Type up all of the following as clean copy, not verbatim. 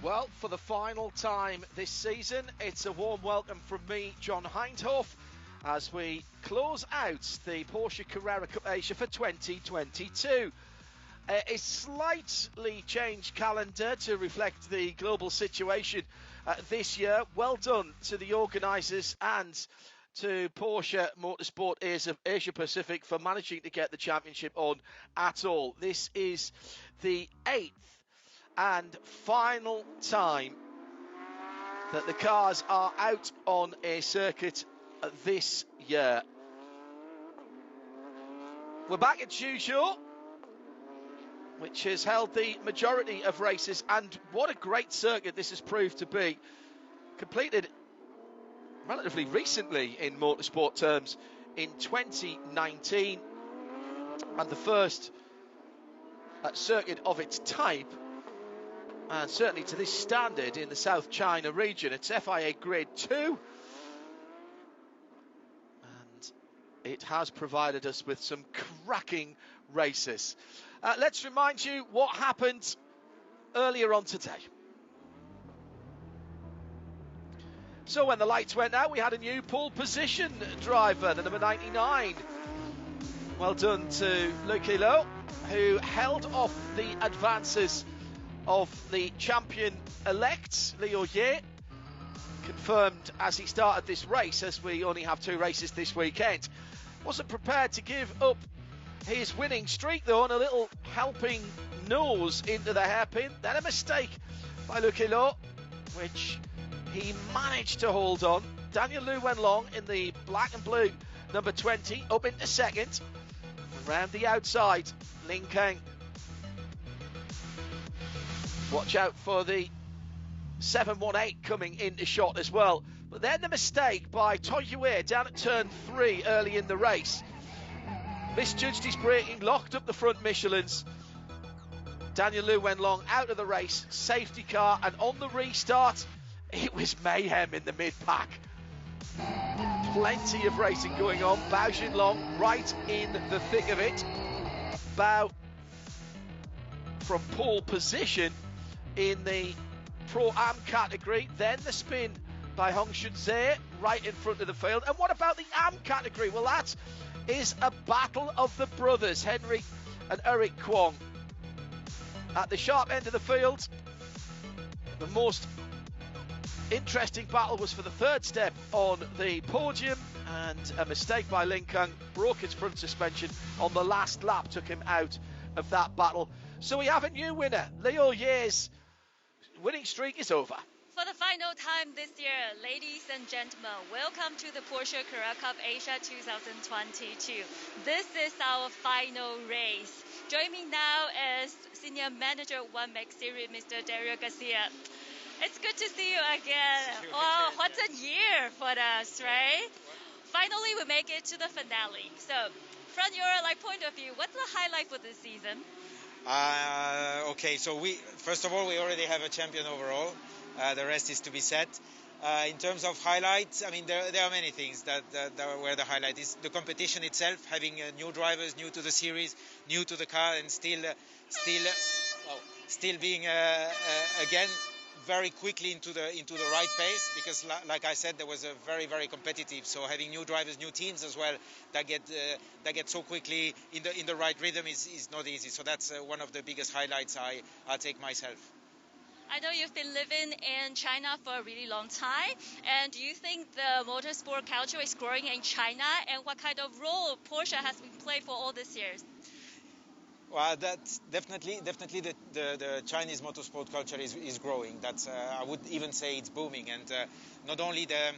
Well, for the final time this season, it's a warm welcome from me, John Hindhoff, as we close out the Porsche Carrera Cup Asia for 2022. A slightly changed calendar to reflect the global situation this year. Well done to the organisers and to Porsche Motorsport Asia Pacific for managing to get the championship on at all. This is the 8th and final time that the cars are out on a circuit this year. We're back at Zhuzhou, which has held the majority of races, and what a great circuit this has proved to be. Completed relatively recently in motorsport terms in 2019, and the first circuit of its type, and certainly to this standard in the South China region. It's FIA Grade 2, and it has provided us with some cracking races. Let's remind you what happened earlier on today. So when the lights went out, we had a new pole position driver, the number 99. Well done to Luc Hilo, who held off the advances of the champion-elect, Leo Ye, confirmed as he started this race, as we only have 2 races this weekend. Wasn't prepared to give up his winning streak, though, and a little helping nose into the hairpin. Then a mistake by Luc Hilo, which he managed to hold on. Daniel Lu Wenlong in the black and blue number 20 up into second. Around the outside, Lin Kang. Watch out for the 718 coming into shot as well. But then the mistake by Toy Yue down at turn 3 early in the race. Misjudged his braking, locked up the front Michelins. Daniel Lu Wenlong out of the race, safety car, and on the restart, it was mayhem in the mid-pack. Plenty of racing going on. Bao Xinlong right in the thick of it. Bao from pole position in the Pro-Am category. Then the spin by Hong Shunze right in front of the field. And what about the Am category? Well, that is a battle of the brothers, Henry and Eric Kwong. At the sharp end of the field, the most interesting battle was for the 3rd step on the podium, and a mistake by Lin Kang broke his front suspension on the last lap, took him out of that battle. So we have a new winner. Leo Ye's winning streak is over. For the final time this year, ladies and gentlemen, welcome to the Porsche Carrera Cup Asia 2022. This is our final race. Joining me now is Senior Manager 1 Max Series, Mr. Dario Garcia. It's good to see you again. Oh, what a year for us, right? Finally, we make it to the finale. So, from your point of view, what's the highlight for this season? Okay, so first of all, we already have a champion overall. The rest is to be said. In terms of highlights, I mean, there are many things that where the highlight is. The competition itself, having new drivers, new to the series, new to the car, and still being again very quickly into the right pace, because like I said, there was a very, very competitive. So having new drivers, new teams as well, that get so quickly in the right rhythm is not easy. So that's one of the biggest highlights I take myself. I know you've been living in China for a really long time, and do you think the motorsport culture is growing in China, and what kind of role Porsche has been playing for all these years? Well, that's definitely the Chinese motorsport culture is growing. That's I would even say it's booming, and not only the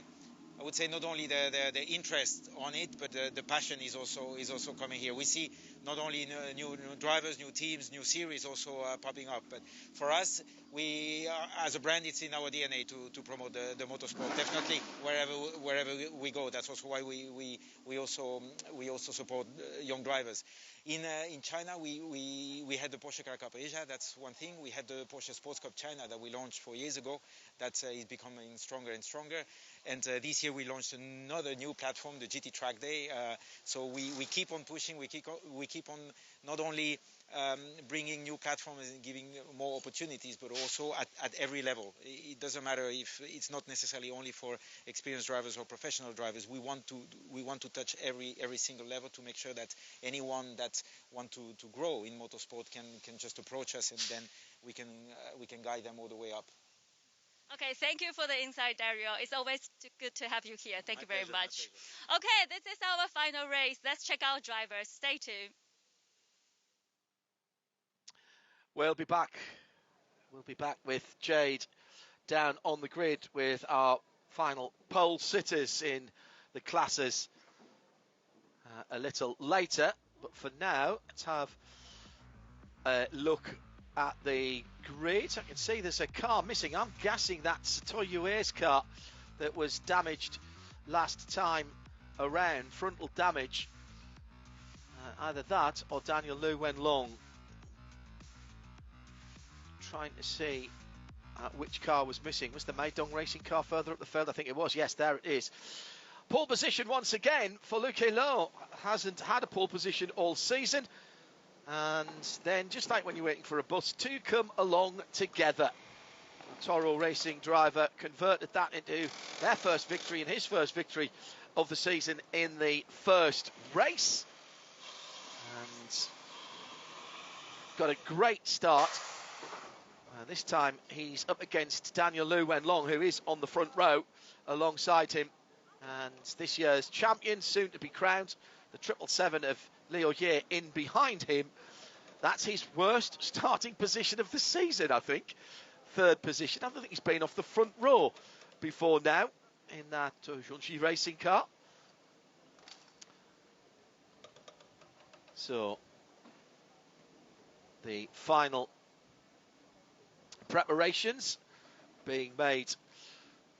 interest on it, but the passion is also coming here. We see not only new drivers, new teams, new series also popping up. But for us, we as a brand, it's in our DNA to promote the motorsport. Definitely wherever we go. That's also why we also support young drivers. In China, we had the Porsche Carrera Cup Asia. That's one thing. We had the Porsche Sports Cup China that we launched 4 years ago. That is becoming stronger and stronger. And this year we launched another new platform, the GT Track Day. So we keep on pushing. We keep on not only bringing new platforms and giving more opportunities, but also at every level. It doesn't matter if it's not necessarily only for experienced drivers or professional drivers. We want to touch every single level to make sure that anyone that want to grow in motorsport can just approach us, and then we can guide them all the way up. Okay, thank you for the insight, Dario. It's always good to have you here. Thank you very much. My pleasure. Okay, this is our final race. Let's check out drivers. Stay tuned. We'll be back. We'll be back with Jade down on the grid with our final pole sitters in the classes a little later. But for now, let's have a look at the grid. I can see there's a car missing. I'm guessing that's Toyoe's car that was damaged last time around. Frontal damage. Either that or Daniel Lu Wenlong. Trying to see which car was missing. Was the Meidong Racing car further up the field? I think it was. Yes, there it is. Pole position once again for Luc Helot. Hasn't had a pole position all season. And then, just like when you're waiting for a bus, two come along together. Toro Racing driver converted that into their first victory and his first victory of the season in the first race. And got a great start. This time he's up against Daniel Lu Wenlong, who is on the front row alongside him. And this year's champion, soon to be crowned, the 777 of Liu Ye in behind him. That's his worst starting position of the season, I think. Third position. I don't think he's been off the front row before now in that Zhuzhou Racing car. So, the final preparations being made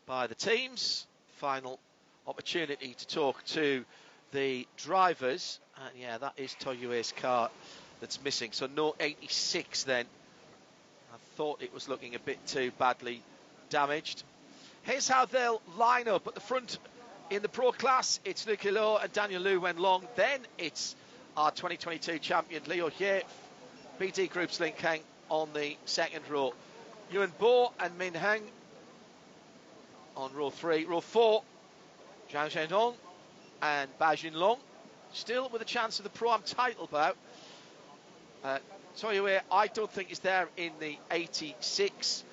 by the teams. Final opportunity to talk to the drivers. And yeah, that is Toyoe's car that's missing. So no 86 then. I thought it was looking a bit too badly damaged. Here's how they'll line up at the front in the pro class. It's Luc Helot and Daniel Lu Wenlong. Then it's our 2022 champion Liu Ye. BD Group's Lin Kang on the second row. Yuan Bo and Min Heng on row 3. Row 4, Zhang Zhendong and Ba Junlong. Still with a chance of the Pro-Am title bout. Toyoe, I don't think is there in the 86.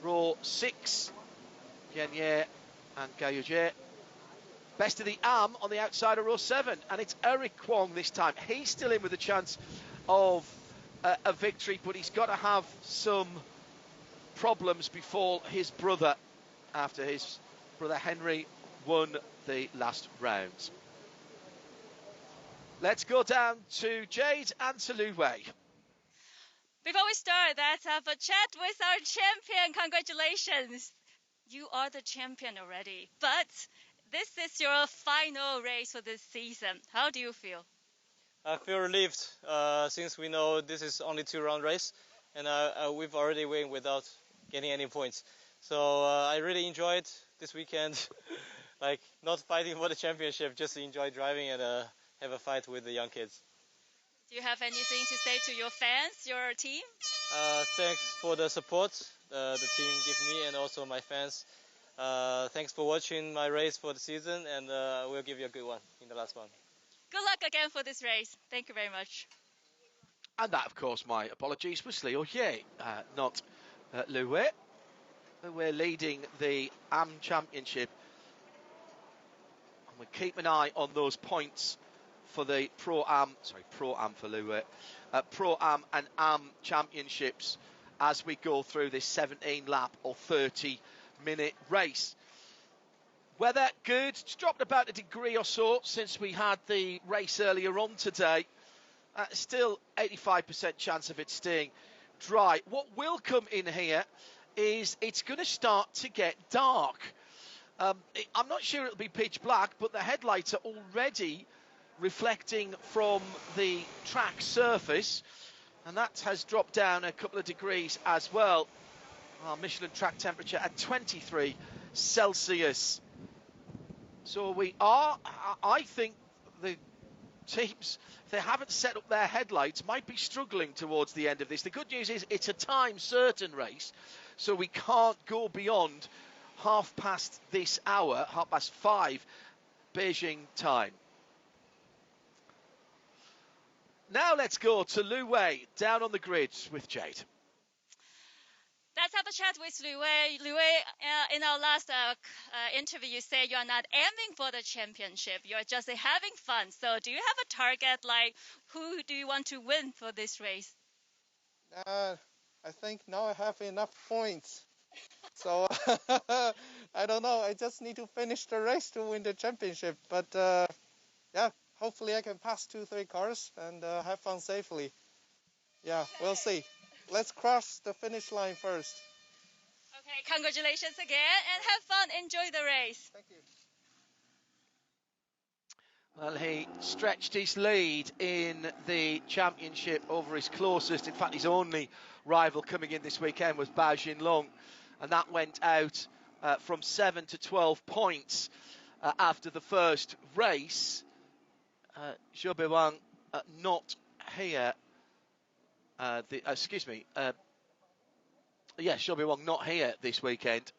Row 6, Yan Ye and Ga Yujie. Best of the Am on the outside of row 7. And it's Eric Kwong this time. He's still in with a chance of a victory, but he's got to have some problems before his brother, after his brother Henry won the last round. Let's go down to Jade and to Lu Wei. Before we start, let's have a chat with our champion. Congratulations. You are the champion already, but this is your final race for this season. How do you feel? I feel relieved since we know this is only 2-round race, and we've already won without getting any points. So I really enjoyed this weekend, like not fighting for the championship, just enjoy driving and have a fight with the young kids. Do you have anything to say to your fans, your team? Thanks for the support the team give me and also my fans. Thanks for watching my race for the season, and we'll give you a good one in the last one. Good luck again for this race. Thank you very much. And that, of course, my apologies, was Liu Ye, not Lu Wei. We're leading the AM Championship. And we'll keep an eye on those points for the Pro-Am for Lu Wei. Pro-Am and AM Championships as we go through this 17-lap or 30-minute race. Weather good. It's dropped about a degree or so since we had the race earlier on today. Still 85% chance of it staying dry. What will come in here is it's going to start to get dark. I'm not sure it'll be pitch black, but the headlights are already reflecting from the track surface, and that has dropped down a couple of degrees as well. Our Michelin track temperature at 23 Celsius. So we are, I think the teams, if they haven't set up their headlights, might be struggling towards the end of this. The good news is it's a time certain race, so we can't go beyond 5:30 Beijing time. Now let's go to Lu Wei down on the grid with Jade. Let's have a chat with Lu Wei. Lu Wei, in our last interview, you said you are not aiming for the championship. You're just having fun. So do you have a target, like who do you want to win for this race? I think now I have enough points. So I don't know. I just need to finish the race to win the championship. But yeah, hopefully I can pass 2-3 cars and have fun safely. Yeah, we'll see. Let's cross the finish line first. Okay, congratulations again and have fun. Enjoy the race. Thank you. Well, he stretched his lead in the championship over his closest, in fact his only rival coming in this weekend was Bao Jinlong, and that went out from 7 to 12 points after the first race. Zhou Beiwang not here. Zhou Beiwang not here this weekend.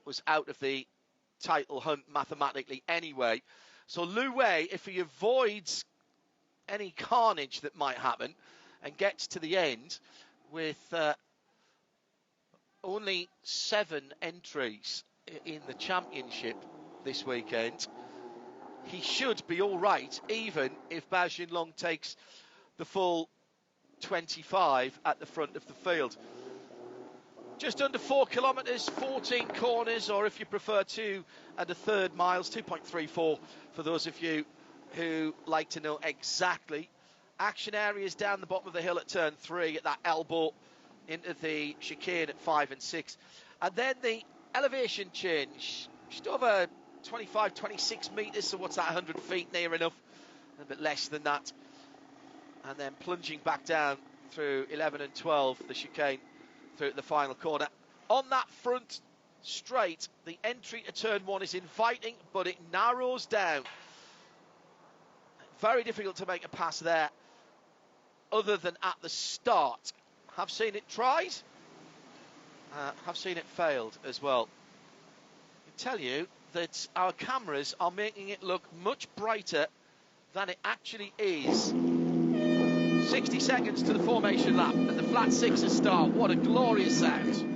Was out of the title hunt mathematically anyway. So Lu Wei, if he avoids any carnage that might happen and gets to the end with only 7 entries in the championship this weekend, he should be all right, even if Bao Jinlong takes the full 25 at the front of the field. Just under 4 kilometres, 14 corners, or if you prefer 2 1/3 miles, 2.34 for those of you who like to know exactly. Action areas down the bottom of the hill at turn 3 at that elbow into the chicane at 5 and 6. And then the elevation change, just over 25, 26 metres, so what's that, 100 feet near enough, a bit less than that. And then plunging back down through 11 and 12, the chicane through the final corner. On that front straight, the entry to turn 1 is inviting, but it narrows down. Very difficult to make a pass there, other than at the start. Have seen it tried, have seen it failed as well. I can tell you that our cameras are making it look much brighter than it actually is. 60 seconds to the formation lap and the flat 6 start. What a glorious sound.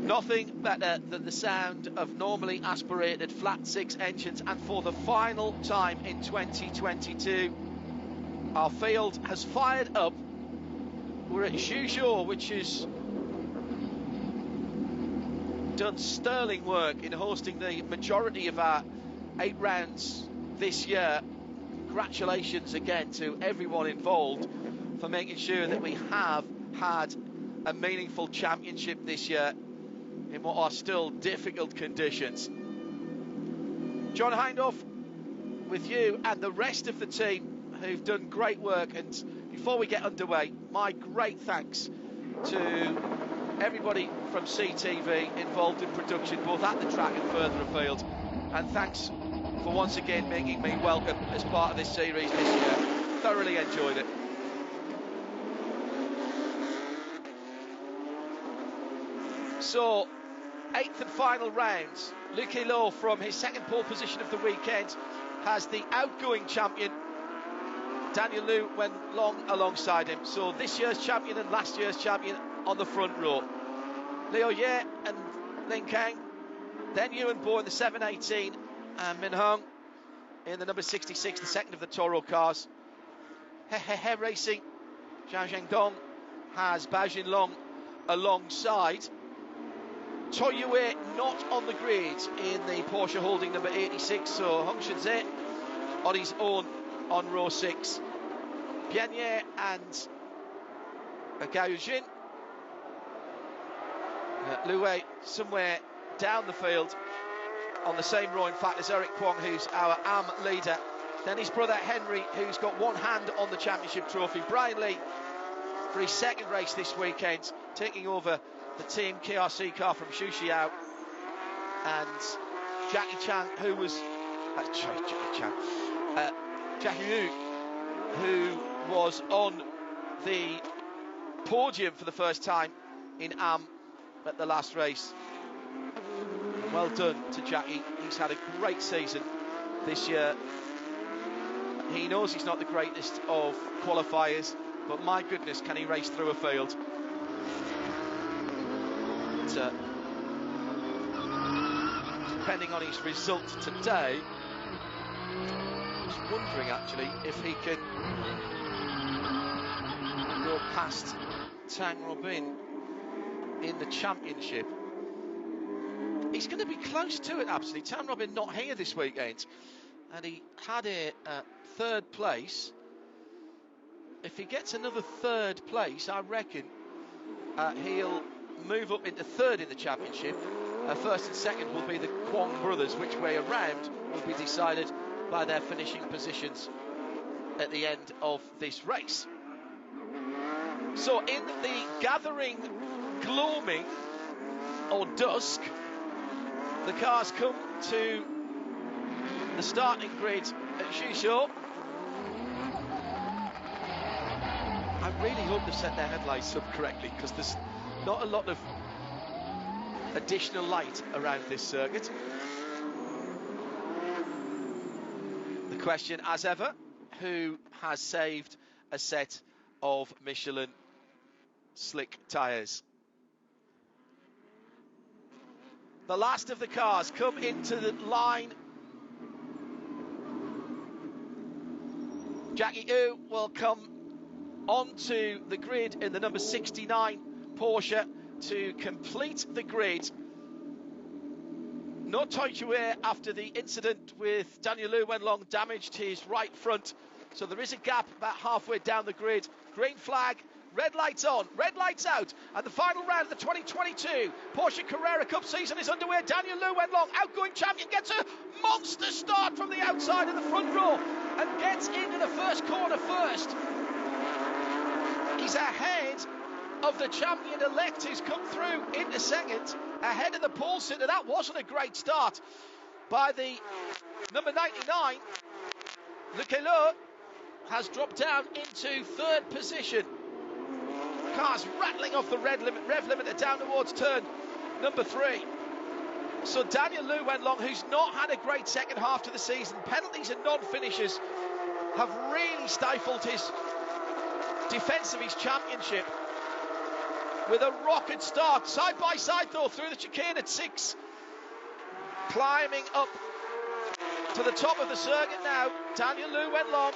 Nothing better than the sound of normally aspirated flat 6 engines, and for the final time in 2022 our field has fired up. We're at Zhuzhou, which has done sterling work in hosting the majority of our 8 rounds this year. Congratulations again to everyone involved for making sure that we have had a meaningful championship this year in what are still difficult conditions. John Hindhaugh with you and the rest of the team who've done great work. And before we get underway, my great thanks to everybody from CTV involved in production, both at the track and further afield. And thanks for once again making me welcome as part of this series this year. Thoroughly enjoyed it. So, 8th and final round. Lu Lo, from his second pole position of the weekend, has the outgoing champion Daniel Liu went long alongside him. So this year's champion and last year's champion on the front row. Liu Ye and Lin Kang. Then Yuan Bo in the 718 and Min Hung in the number 66, the second of the Toro cars. He Racing, Zhang Zhengdong has Bao Jinlong alongside. Toyue not on the grid in the Porsche holding number 86, so Hong Shenzhe on his own on row 6. Bianye and Gao Yujin. Lu Wei somewhere down the field on the same row, in fact, as Eric Kwong, who's our AM leader. Then his brother Henry, who's got one hand on the championship trophy. Brian Lee, for his second race this weekend, taking over the team KRC car from Zhuzhou, and Jackie Chan, who was Jackie Yu, who was on the podium for the first time in Am at the last race. Well done to Jackie. He's had a great season this year. He knows he's not the greatest of qualifiers, but my goodness, can he race through a field. But, depending on his result today, I was wondering actually if he can go past Tang Robin in the championship. He's going to be close to it, absolutely. Tang Robin not here this weekend, and he had a third place. If he gets another third place, I reckon he'll move up into third in the championship. First and second will be the Kwong brothers. Which way around will be decided by their finishing positions at the end of this race. So in the gathering gloaming or dusk, the cars come to the starting grid at Zhuzhou. I really hope they've set their headlights up correctly, because there's not a lot of additional light around this circuit. The question, as ever, who has saved a set of Michelin slick tyres? The last of the cars come into the line. Jackie Yu will come onto the grid in the number 69 Porsche to complete the grid. No Toichue after the incident with Daniel Lu Wenlong damaged his right front. So there is a gap about halfway down the grid. Green flag, red lights on, red lights out. And the final round of the 2022 Porsche Carrera Cup season is underway. Daniel Lu Wenlong, outgoing champion, gets a monster start from the outside of the front row and gets into the first corner first. He's ahead of the champion-elect who's come through into second, ahead of the pole sitter. That wasn't a great start by the number 99. Leclerc has dropped down into third position. Cars rattling off the rev limiter down towards turn number 3. So Daniel Lu Wenlong, who's not had a great second half to the season, penalties and non-finishes have really stifled his defence of his championship. With a rocket start, side by side though, through the chicane at 6. Climbing up to the top of the circuit now, Daniel Lu Wenlong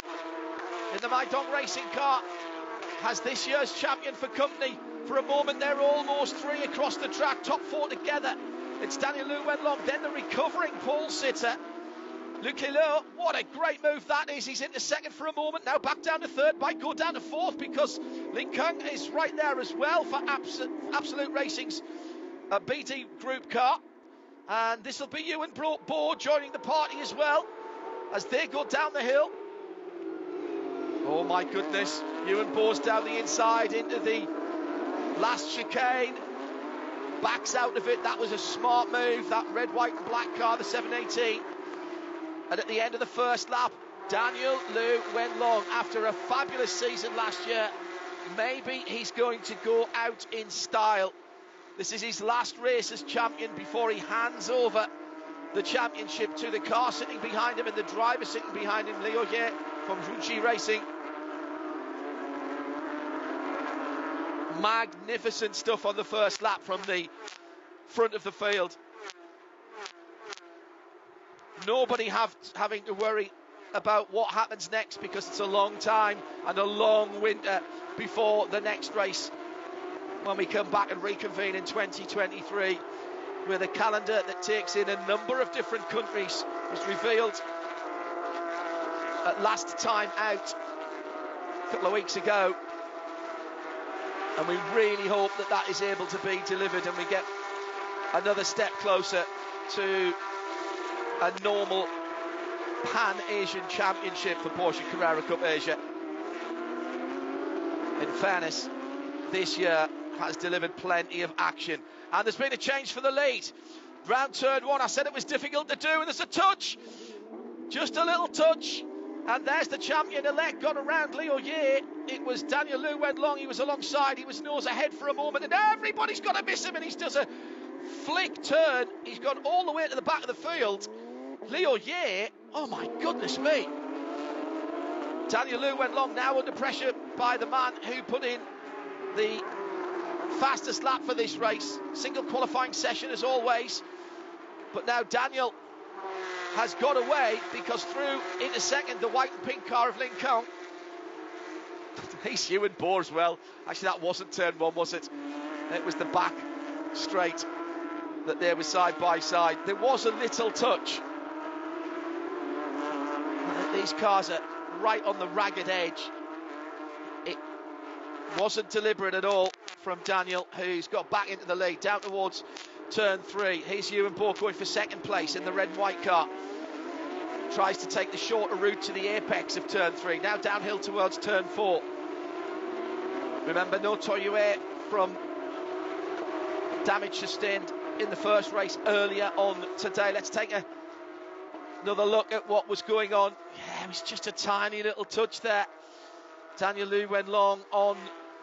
in the Maidong racing car has this year's champion for company. For a moment they're almost 3 across the track, top 4 together. It's Daniel Lu Wenlong, then the recovering pole sitter Leclerc. What a great move that is. He's into second for a moment, now back down to third, might go down to fourth because Lin Kung is right there as well for Absolute Racing's BT Group car. And this will be Ewan Bo joining the party as well as they go down the hill. Oh my goodness, Ewan Bo's down the inside into the last chicane, backs out of it. That was a smart move, that red, white and black car, the 718. And at the end of the first lap, Daniel Lu Wenlong, after a fabulous season last year, maybe he's going to go out in style. This is his last race as champion before he hands over the championship to the car sitting behind him and the driver sitting behind him, Liu Ye from Zhuzhou Racing. Magnificent stuff on the first lap from the front of the field. Nobody having to worry about what happens next, because it's a long time and a long winter before the next race when we come back and reconvene in 2023 with a calendar that takes in a number of different countries. It was revealed at last time out a couple of weeks ago, and we really hope that that is able to be delivered and we get another step closer to a normal Pan-Asian Championship for Porsche Carrera Cup Asia. In fairness, this year has delivered plenty of action. And there's been a change for the lead. Round turn 1, I said it was difficult to do, and there's a touch. Just a little touch. And there's the champion-elect gone around Leo Ye. It was Daniel Liu Wenlong. He was alongside. He was nose ahead for a moment, and everybody's got to miss him, and he does a flick turn. He's gone all the way to the back of the field. Leo Ye, oh my goodness me. Daniel Liu Wenlong now under pressure by the man who put in the fastest lap for this race. Single qualifying session as always. But now Daniel has got away because through into second the white and pink car of Lin Kong. He's Ewan Bohr as well. Actually, that wasn't turn 1, was it? It was the back straight that they were side by side. There was a little touch. These cars are right on the ragged edge. It wasn't deliberate at all from Daniel, who's got back into the lead down towards turn 3. Here's Ewan Bohr going for second place in the red and white car. Tries to take the shorter route to the apex of turn 3. Now downhill towards turn 4. Remember, no Toyue from damage sustained in the first race earlier on today. Let's take another look at what was going on. Yeah, it was just a tiny little touch there. Daniel Liu Wenlong on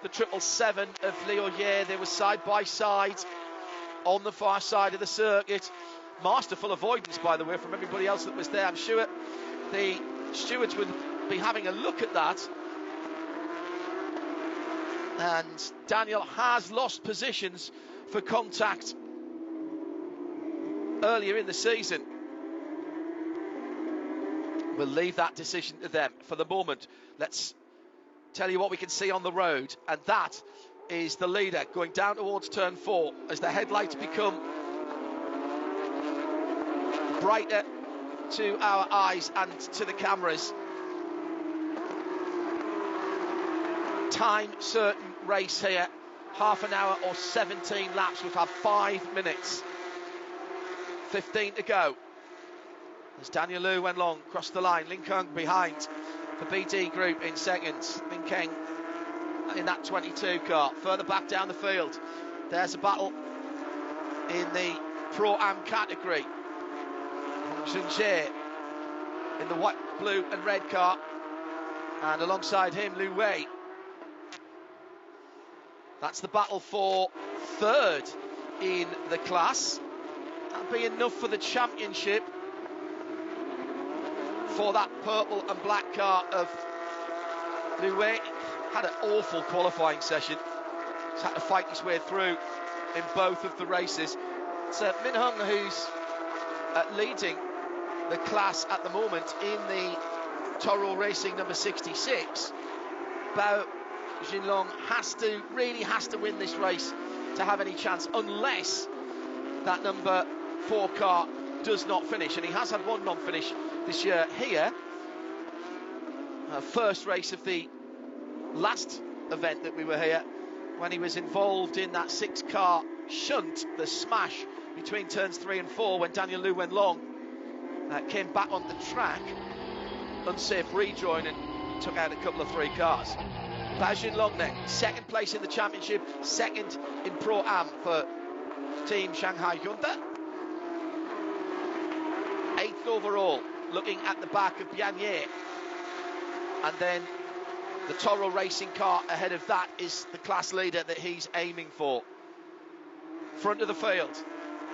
the 777 of Leo Ye. They were side by side on the far side of the circuit. Masterful avoidance, by the way, from everybody else that was there. I'm sure the stewards would be having a look at that. And Daniel has lost positions for contact earlier in the season. We'll leave that decision to them for the moment. Let's tell you what we can see on the road, and that is the leader going down towards turn 4 as the headlights become brighter to our eyes and to the cameras. Time certain race here, half an hour or 17 laps. We've had 5 minutes, 15 to go. As Daniel Liu Wenlong crossed the line, Lin Kong behind the BD group in seconds. Lin Kong in that 22 car, further back down the field. There's a battle in the Pro-Am category. Zhuzhou in the white, blue and red car, and alongside him Liu Wei. That's the battle for third in the class. That'll be enough for the championship for that purple and black car of Liu Wei. Had an awful qualifying session. He's had to fight his way through in both of the races. It's Min Hung who's leading the class at the moment in the Toro Racing number 66. Bao Jinlong really has to win this race to have any chance, unless that number 4 car does not finish, and he has had one non-finish this year here. First race of the last event that we were here, when he was involved in that 6-car shunt, the smash between turns 3 and 4, when Daniel Liu Wenlong came back on the track, unsafe rejoin, and took out a couple of 3 cars. Bao Jinlong then, second place in the championship, second in Pro-Am for Team Shanghai Hyundai. 8th overall, looking at the back of Bian Ye. And then the Toro Racing car ahead of that is the class leader that he's aiming for. Front of the field,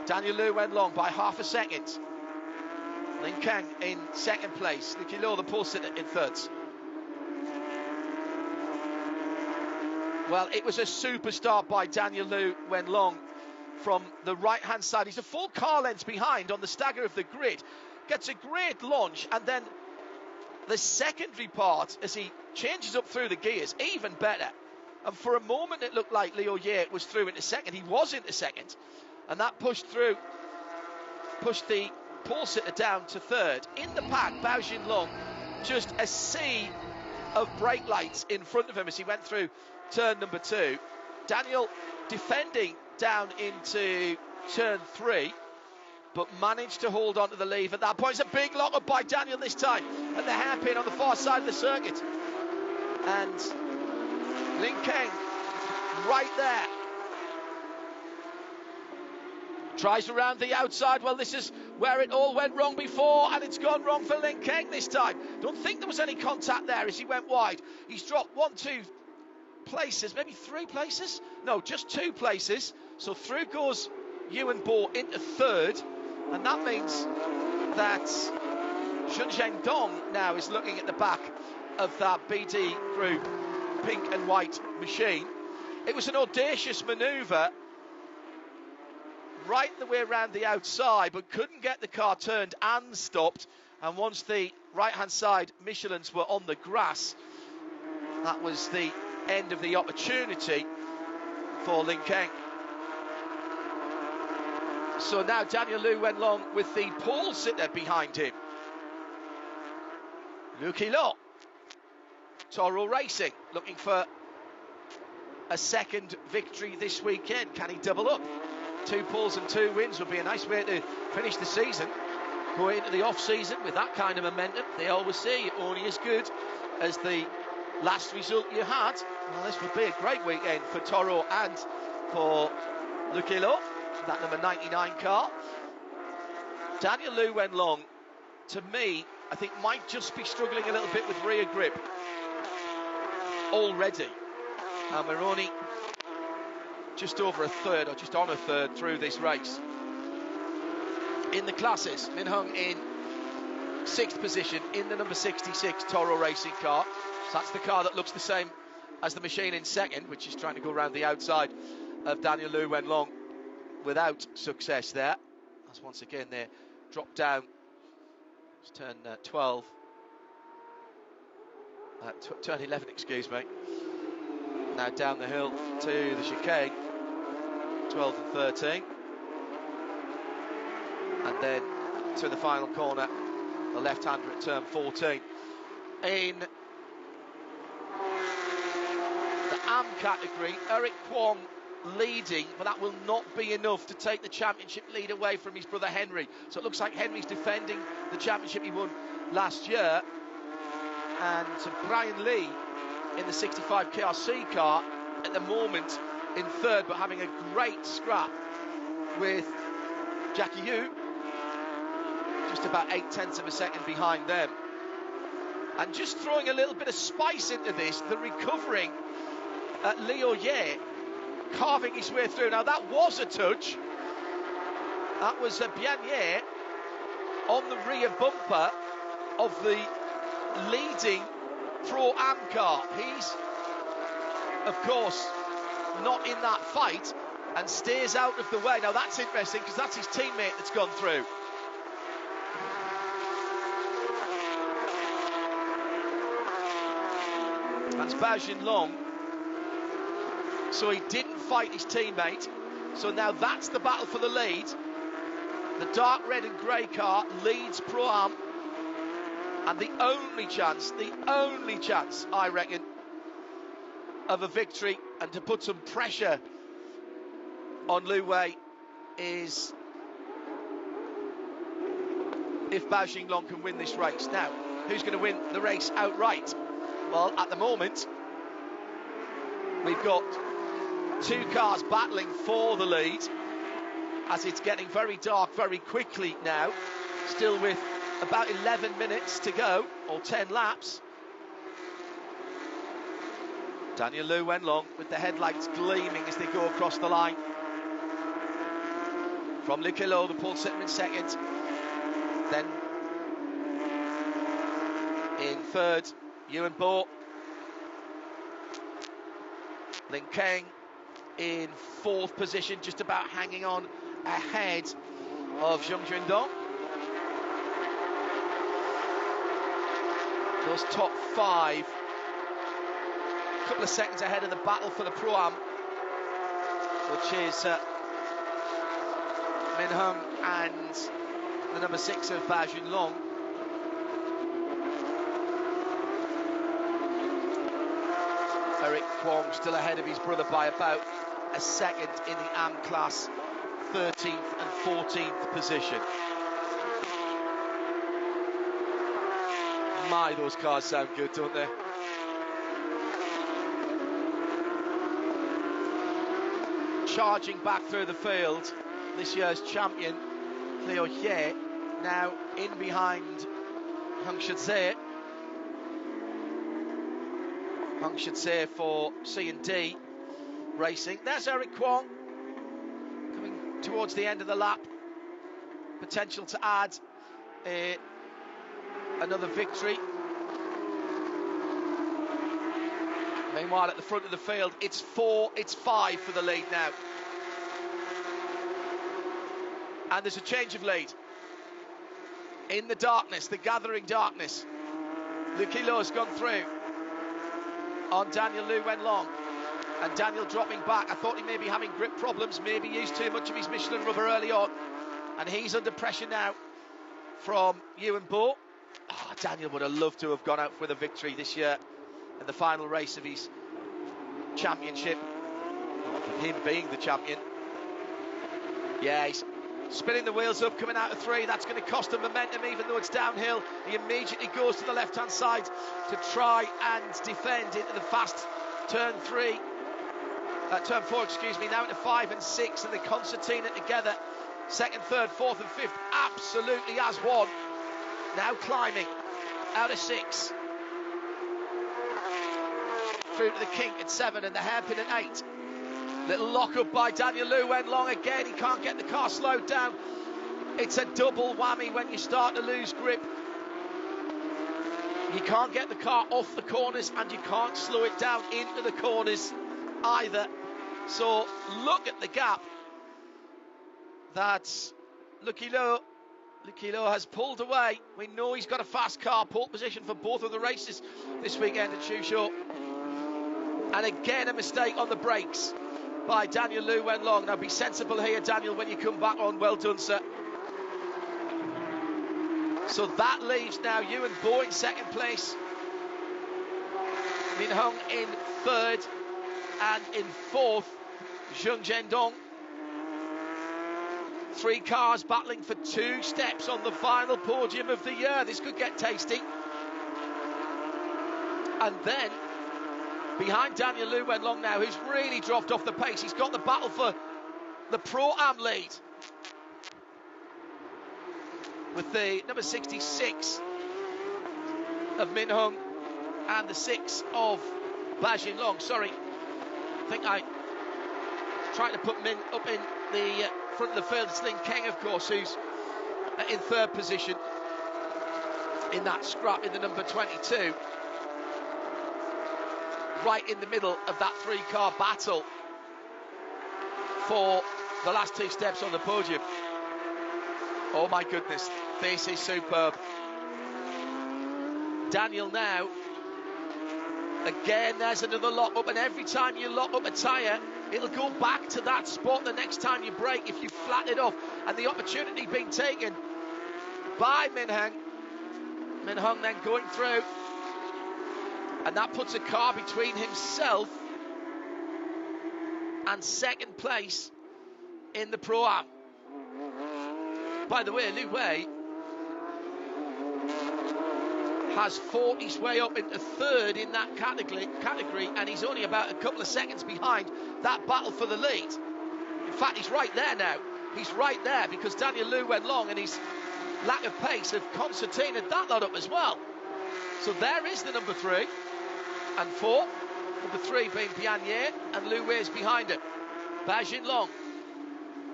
Daniel Liu Wenlong by half a second. Lin Kang in second place. Nicky Loh, the pole sitter, in third. Well, it was a super start by Daniel Liu Wenlong from the right-hand side. He's a full car length behind on the stagger of the grid. Gets a great launch, and then the secondary part, as he changes up through the gears, even better. And for a moment, it looked like Leo Ye was through into second. He was into second, and that pushed the pole sitter down to third. In the pack, Bao Jinlong, just a sea of brake lights in front of him as he went through turn number 2. Daniel defending down into turn 3, but managed to hold on to the lead at that point. It's a big lock-up by Daniel this time at the hairpin on the far side of the circuit. And Lin Kang right there Tries around the outside. Well, this is where it all went wrong before, and it's gone wrong for Lin Keng this time. Don't think there was any contact there as he went wide. He's dropped 1, 2 places, maybe 3 places? No, just 2 places. So through goes Yuan Bo into third, and that means that Zhuzhou Dong now is looking at the back of that BD Group pink and white machine. It was an audacious manoeuvre right the way around the outside, but couldn't get the car turned and stopped. And once the right-hand side Michelins were on the grass, that was the end of the opportunity for Lin Keng. So now Daniel Liu Wenlong with the pole sitter behind him. Liu Qilong, Toro Racing, looking for a second victory this weekend. Can he double up? 2 poles and 2 wins would be a nice way to finish the season. Go into the off-season with that kind of momentum. They always say you're only as good as the last result you had. Well, this would be a great weekend for Toro and for Liu Qilong, that number 99 car. Daniel Liu Wenlong, to me, I think might just be struggling a little bit with rear grip already. And we're only just over a third, or just on a third through this race. In the classes, Min Hung in 6th position in the number 66 Toro Racing car. So that's the car that looks the same as the machine in second, which is trying to go around the outside of Daniel Liu Wenlong without success there. As once again they drop down. It's turn 12. Turn 11, excuse me. Now down the hill to the chicane, 12 and 13. And then to the final corner, the left-hander at turn 14. In the AM category, Eric Kwong leading, but that will not be enough to take the championship lead away from his brother Henry. So it looks like Henry's defending the championship he won last year. And Brian Lee in the 65 KRC car at the moment in third, but having a great scrap with Jackie Yu, just about 0.8 of a second behind them. And just throwing a little bit of spice into this, the recovering at Liu Ye, carving his way through. Now that was a touch. That was Bian Ye on the rear bumper of the leading Pro-Am car. He's, of course, not in that fight and stays out of the way. Now that's interesting because that's his teammate that's gone through. That's Bao Jinlong. So he didn't fight his teammate. So now that's the battle for the lead. The dark red and grey car leads Pro-Am. And the only chance, I reckon, of a victory and to put some pressure on Liu Wei is if Bao Jinlong can win this race. Now, who's going to win the race outright? Well, at the moment, we've got 2 cars battling for the lead as it's getting very dark very quickly now, still with about 11 minutes to go, or 10 laps. Daniel Liu Wenlong with the headlights gleaming as they go across the line. From Liu Qilong, the pole sitter in second. Then in third, Yuan Bo. Lin Keng in 4th position, just about hanging on ahead of Zhuzhou Dong. Those top 5, a couple of seconds ahead of the battle for the Pro-Am, which is Min Hung and the number 6 of Bao Jinlong. Eric Kwong still ahead of his brother by about a second in the AM class, 13th and 14th position. My, those cars sound good, don't they? Charging back through the field this year's champion, Liu He, now in behind Heng Shizhe. Heng Shizhe for C&D Racing. There's Eric Kwong coming towards the end of the lap. Potential to add another victory. Meanwhile, at the front of the field, it's 5 for the lead now. And there's a change of lead. In the darkness, the gathering darkness, Lucky Lo's gone through on Daniel Lu Wenlong. And Daniel dropping back. I thought he may be having grip problems, maybe used too much of his Michelin rubber early on. And he's under pressure now from Ewan Bo. Oh, Daniel would have loved to have gone out with a victory this year in the final race of his championship. Him being the champion. Yeah, he's spinning the wheels up, coming out of 3. That's going to cost him momentum, even though it's downhill. He immediately goes to the left-hand side to try and defend into the fast turn 4, excuse me, now into 5 and 6, and the concertina together. 2nd, 3rd, 4th and 5th, absolutely as one. Now climbing out of 6. Through to the kink at 7 and the hairpin at 8. Little lock-up by Daniel Lu Wenlong again. He can't get the car slowed down. It's a double whammy when you start to lose grip. You can't get the car off the corners and you can't slow it down into the corners either. So look at the gap that Lucky Lo has pulled away. We know he's got a fast car, pole position for both of the races this weekend at Zhuzhou. And again, a mistake on the brakes by Daniel Lu Wenlong. Now be sensible here, Daniel, when you come back on. Well done, sir. So that leaves now Ewan Bo in 2nd place, Min Hung in 3rd, and in 4th, Zheng Zhendong. 3 cars battling for 2 steps on the final podium of the year. This could get tasty. And then, behind Daniel Lu Wenlong now, who's really dropped off the pace. He's got the battle for the Pro-Am lead with the number 66 of Min Hung and the 6 of Ba Jinlong. Sorry, I think I tried to put Min up in the front of the field. It's Lin Keng, of course, who's in 3rd position in that scrap in the number 22. Right in the middle of that 3-car battle for the last 2 steps on the podium. Oh my goodness, this is superb. Daniel now, again, there's another lock up, and every time you lock up a tyre, it'll go back to that spot the next time you brake if you flatten it off. And the opportunity being taken by Min Hung. Min Hung then going through, and that puts a car between himself and 2nd place in the Pro-Am. By the way, Liu Wei has fought his way up into 3rd in that category, and he's only about a couple of seconds behind that battle for the lead. In fact, he's right there now. He's right there because Daniel Lu Wenlong and his lack of pace have concertinaed that lot up as well. So there is the number 3 and 4. Number 3 being Bian Ye, and Liu Wei's behind it. Ba Jinlong,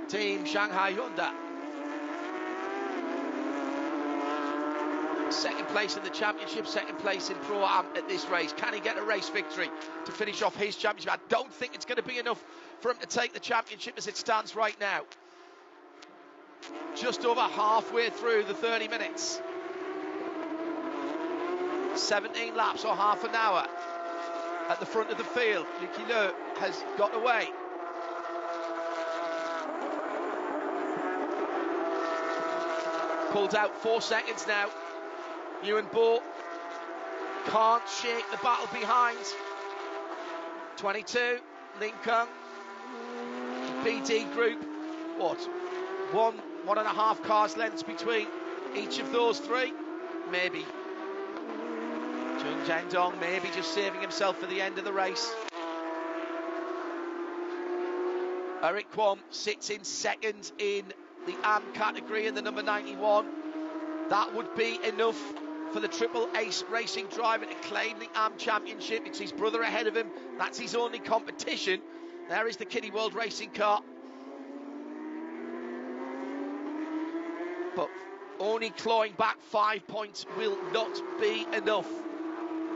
Team Shanghai Hyundai. 2nd place in the championship, 2nd place in Pro-Am at this race. Can he get a race victory to finish off his championship? I don't think it's going to be enough for him to take the championship as it stands right now. Just over halfway through the 30 minutes. 17 laps or half an hour at the front of the field. Lucky Lo has got away. Pulled out 4 seconds now. Ewan Bo can't shake the battle behind. 22, Lin Keng, BD group. What? 1.5 cars lengths between each of those 3? Maybe. Zheng Zhendong maybe just saving himself for the end of the race. Eric Kwon sits in second in the AM category in the number 91. That would be enough for the Triple Ace Racing driver to claim the AM Championship. It's his brother ahead of him. That's his only competition. There is the Kiddie World Racing car. But only clawing back 5 points will not be enough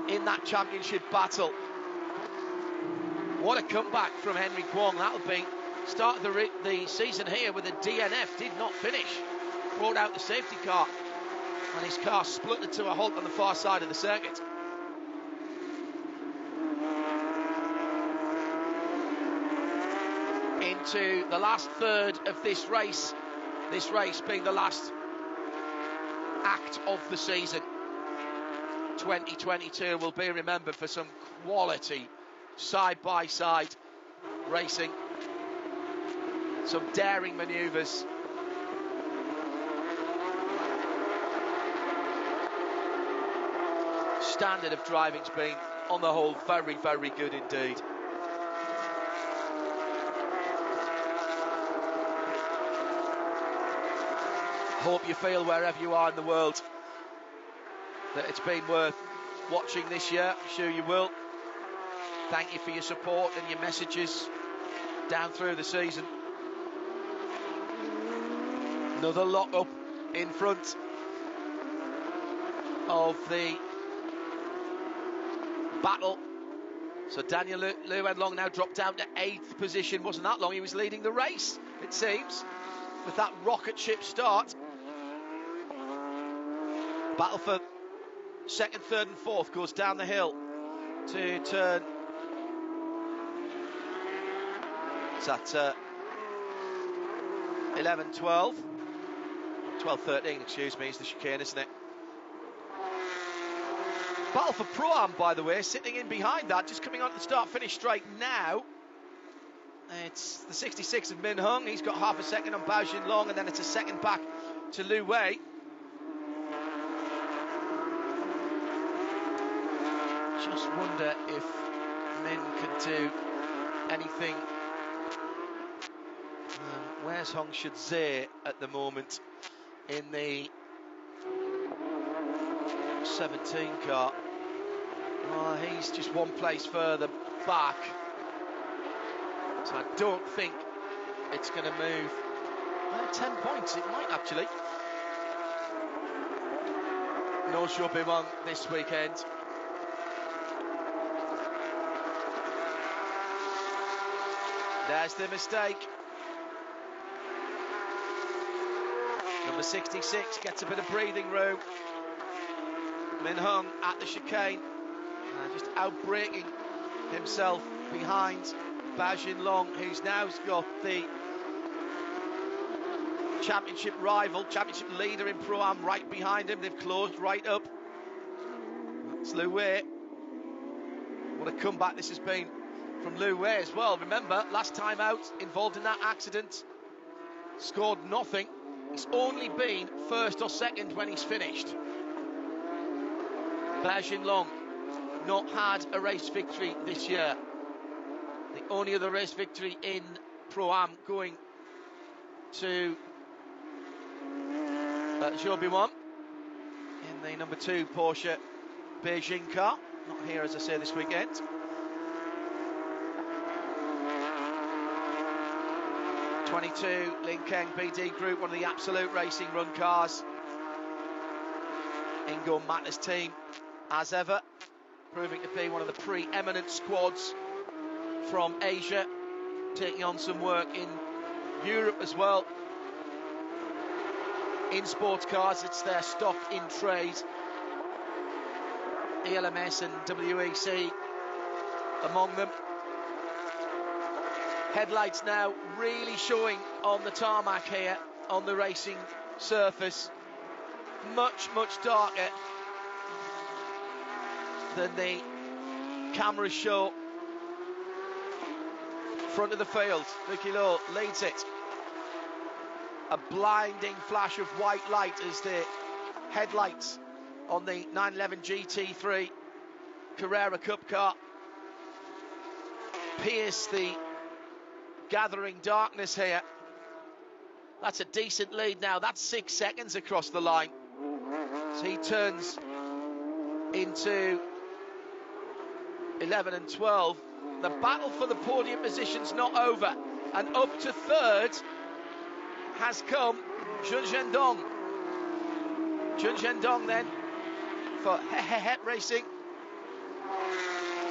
in that championship battle. What a comeback from Henry Kwon. That'll be start of the season here with a DNF. Did not finish. Brought out the safety car. And his car spluttered to a halt on the far side of the circuit. Into the last third of this race being the last act of the season. 2022 will be remembered for some quality side-by-side racing, some daring manoeuvres. Standard of driving's been, on the whole, very, very good indeed. Hope you feel, wherever you are in the world, that it's been worth watching this year. I'm sure you will. Thank you for your support and your messages down through the season. Another lock-up in front of the battle. So Daniel Liu Enlong now dropped down to 8th position. Wasn't that long he was leading the race, it seems, with that rocket ship start. Battle for 2nd, 3rd and 4th goes down the hill to turn. It's at 11, 12. 12, 13, excuse me, is the chicane, isn't it? Battle for Pro-Am, by the way, sitting in behind that, just coming onto the start-finish straight now. It's the 66 of Min Hung. He's got half a second on Bao Jinlong, and then it's a second back to Lu Wei. Just wonder if Min can do anything. Where's Hong Shidze at the moment in the 17 car? Oh, he's just one place further back, so I don't think it's going to move 10 points. It might actually. No Zhou this weekend. There's the mistake. Number 66 gets a bit of breathing room. Min Hung at the chicane, just outbraking himself behind Bao Jinlong, who's now got the championship rival, championship leader in Pro-Am right behind him. They've closed right up. It's Lu Wei. What a comeback this has been from Lu Wei as well. Remember, last time out, involved in that accident, scored nothing. He's only been 1st or 2nd when he's finished. Bao Jinlong not had a race victory this year. The only other race victory in Pro-Am going to Zhou in the number 2 Porsche Beijing car. Not here, as I say, this weekend. '22 Lin Keng BD Group, one of the absolute racing run cars. Ingo Matner's team, as ever, proving to be one of the pre-eminent squads from Asia, taking on some work in Europe as well. In sports cars, it's their stock in trade. ELMS and WEC among them. Headlights now really showing on the tarmac here, on the racing surface. Much, much darker than the cameras show. Front of the field, Vicky Lowe leads it. A blinding flash of white light as the headlights on the 911 GT3 Carrera Cup car pierce the gathering darkness here. That's a decent lead now. That's 6 seconds across the line. So he turns into 11 and 12. The battle for the podium position's not over. And up to third has come Zhuzhou Dong. Zhuzhou Dong then for Racing.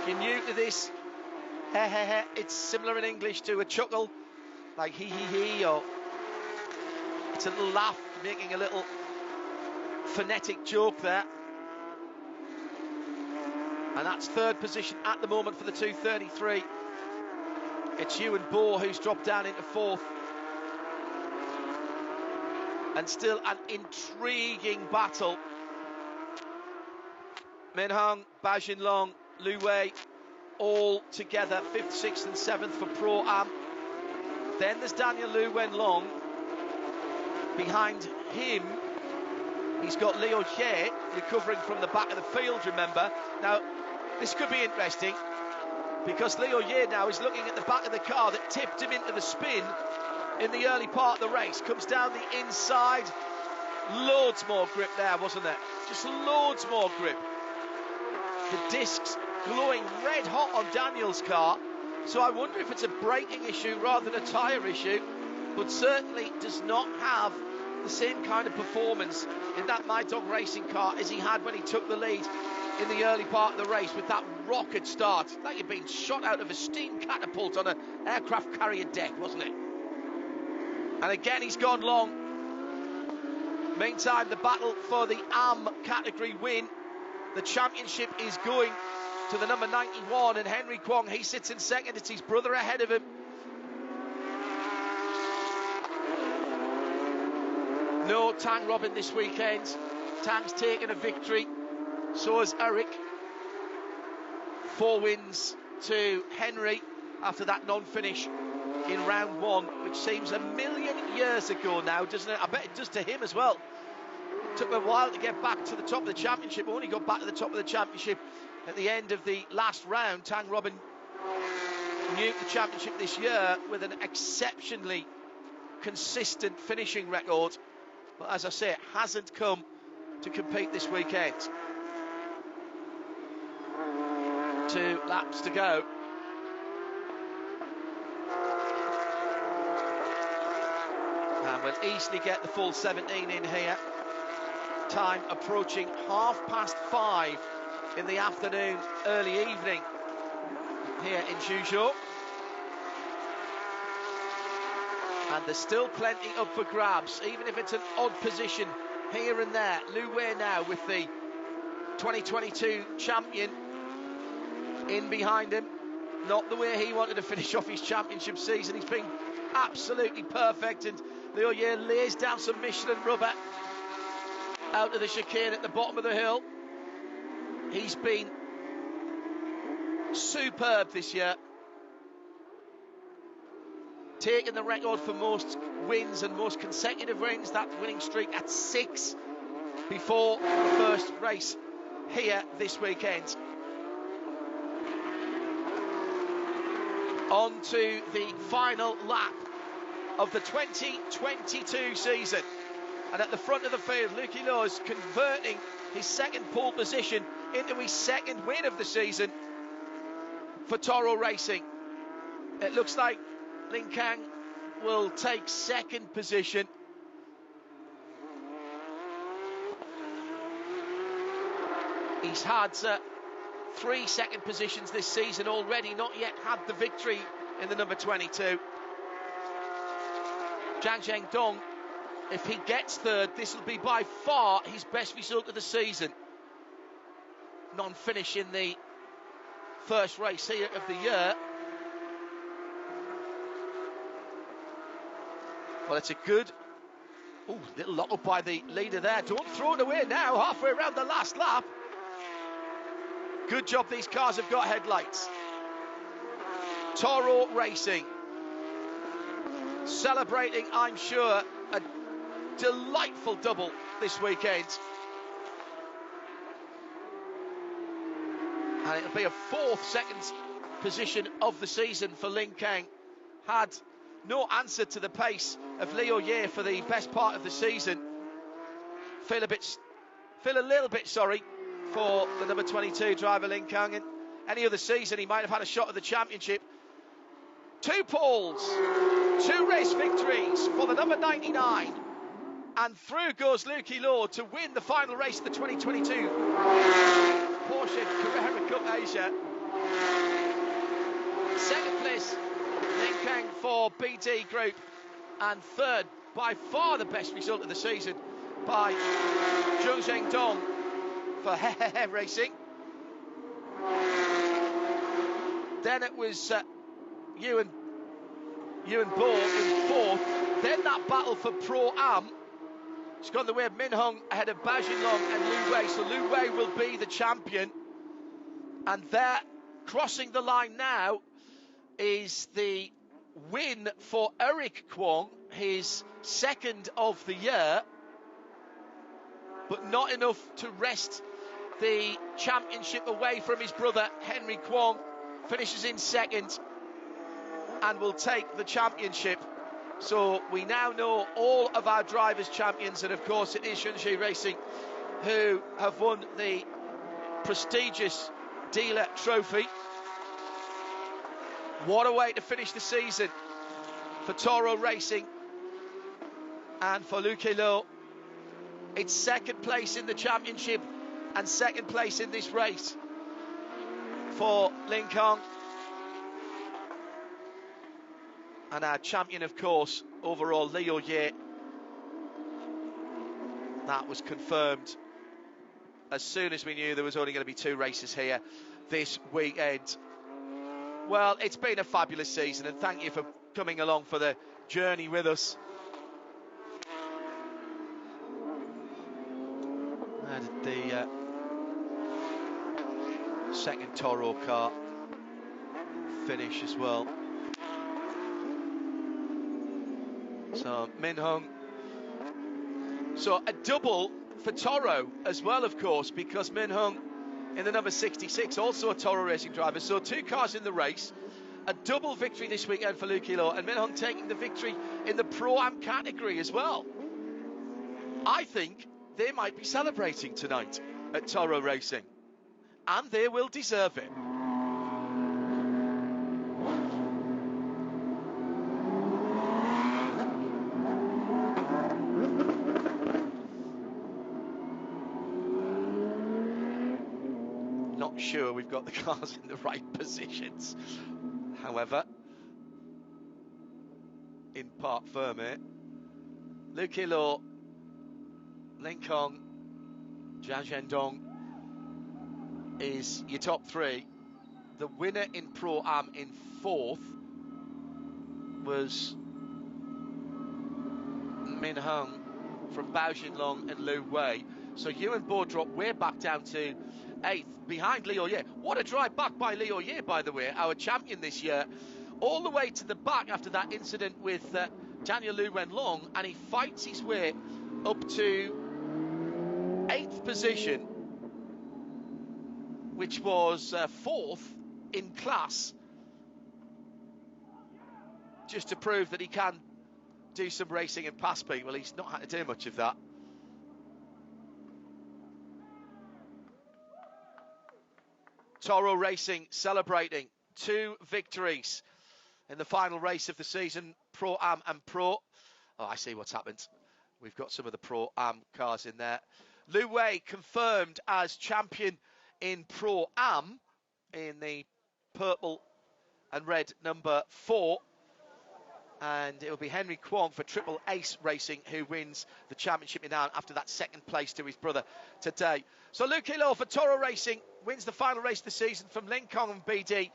You're new to this. It's similar in English to a chuckle, like he, or it's a little laugh, making a little phonetic joke there. And that's third position at the moment for the 233. It's Ewan Bohr who's dropped down into fourth. And still an intriguing battle. Min Hung, Bao Jinlong, Lu Wei, all together, 5th, 6th and 7th for Pro Am. Then there's Daniel Lu Wenlong. Behind him, he's got Liu Jie recovering from the back of the field, remember. Now, this could be interesting, because Liu Jie now is looking at the back of the car that tipped him into the spin in the early part of the race. Comes down the inside. Loads more grip there, wasn't there? Just loads more grip. The discs glowing red hot on Daniel's car, so I wonder if it's a braking issue rather than a tyre issue, but certainly does not have the same kind of performance in that My Dog Racing car as he had when he took the lead in the early part of the race with that rocket start. Like you'd been shot out of a steam catapult on an aircraft carrier deck, wasn't it? And again he's gone long. Meantime, the battle for the AM category win. The championship is going to the number 91, and Henry Kwong, he sits in second. It's his brother ahead of him. No Tang Robin this weekend. Tang's taken a victory. So has Eric. 4 wins to Henry after that non-finish in round 1, which seems a million years ago now, doesn't it? I bet it does to him as well. Took a while to get back to the top of the championship. Only got back to the top of the championship at the end of the last round. Tang Robin nuked the championship this year with an exceptionally consistent finishing record. But as I say, it hasn't come to compete this weekend. 2 laps to go. And we'll easily get the full 17 in here. Time approaching 5:30 in the afternoon, early evening here in Zhuzhou. And there's still plenty up for grabs, even if it's an odd position here and there. Lu Wei now with the 2022 champion in behind him. Not the way he wanted to finish off his championship season. He's been absolutely perfect, and Liu Jie lays down some Michelin rubber out of the chicane at the bottom of the hill. He's been superb this year, taking the record for most wins and most consecutive wins. That winning streak at 6 before the first race here this weekend. On to the final lap of the 2022 season. And at the front of the field, Lucky Lowe is converting his second pole position into his second win of the season for Toro Racing. It looks like Lin Kang will take second position. He's had 3 second positions this season already, not yet had the victory in the number 22. Zhang Zhengdong, if he gets third, this will be by far his best result of the season. Non-finish in the first race here of the year. Well, it's a good little lock up by the leader there. Don't throw it away now, halfway around the last lap. Good job these cars have got headlights. Toro Racing celebrating, I'm sure, a delightful double this weekend. And it'll be a 4th second position of the season for Lin Kang. had no answer to the pace of Leo Ye for the best part of the season. Feel a little bit sorry for the number 22 driver Lin Kang. In any other season, he might have had a shot at the championship. 2 poles, 2 race victories for the number 99. And through goes Luki Law to win the final race of the 2022 Porsche Carrera Cup Asia. Second place, Lin Kang for BD Group. And third, by far the best result of the season, by Zhuzhou Dong for Hehehe Racing. Then it was Yuan Bo in fourth. Then that battle for Pro Am. It's gone the way of Min Hung ahead of Bao Jinlong and Lu Wei. So Lu Wei will be the champion. And there, crossing the line now, is the win for Eric Kwong, his second of the year. But not enough to wrest the championship away from his brother, Henry Kwong. Finishes in second and will take the championship. So we now know all of our drivers' champions, and of course it is Zhuzhou Racing who have won the prestigious dealer trophy. What a way to finish the season for Toro Racing and for Luke Lo. It's second place in the championship and second place in this race for Lin Kang. And our champion, of course, overall, Leo Ye. That was confirmed as soon as we knew there was only going to be 2 races here this weekend. Well, it's been a fabulous season, and thank you for coming along for the journey with us. How did the second Toro car finish as well? So Min Hung. So a double for Toro as well, of course, because Min Hung in the number 66, also a Toro Racing driver. So 2 cars in the race. A double victory this weekend for Luki Lo, and Min Hung taking the victory in the Pro-Am category as well. I think they might be celebrating tonight at Toro Racing, and they will deserve it. Not sure we've got the cars in the right positions. However, in Parc Fermé, Luki Lo, Lin Kang, Zhang Zhendong is your top 3. The winner in Pro-Am in 4th was Min Hung from Bao Jinlong and Lu Wei. So Yuan Bo dropped way back down to 8th behind Leo Ye. What a drive back by Leo Ye, by the way, our champion this year. All the way to the back after that incident with Daniel Lu Wenlong, and he fights his way up to 8th position, which was 4th in class, just to prove that he can do some racing and pass people. He's not had to do much of that. Toro Racing celebrating 2 victories in the final race of the season, Pro-Am and Pro. Oh, I see what's happened. We've got some of the Pro-Am cars in there. Lu Wei confirmed as champion in Pro-Am in the purple and red number 4. And it'll be Henry Kwong for Triple Ace Racing who wins the championship in Am after that second place to his brother today. So Luki Lo for Toro Racing wins the final race of the season from Lin Kang and BD,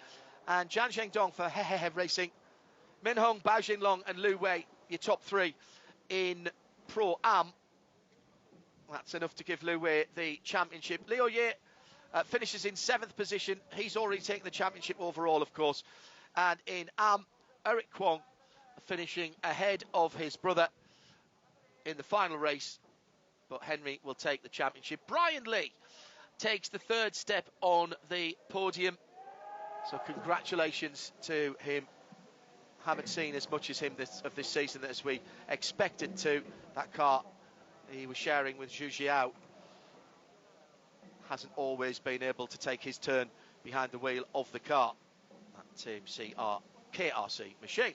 and Zhang Zhendong for Hehehe Racing. Min Hung, Bao Jinlong and Lu Wei, your top 3 in Pro-Am. That's enough to give Lu Wei the championship. Leo Ye finishes in 7th position. He's already taken the championship overall, of course. And in Am, Eric Kwong finishing ahead of his brother in the final race, but Henry will take the championship. Brian Lee takes the 3rd step on the podium, so congratulations to him haven't seen as much as him of this season as we expected to. That car he was sharing with Zhuzhou hasn't always been able to take his turn behind the wheel of the car. That Team KRC machine.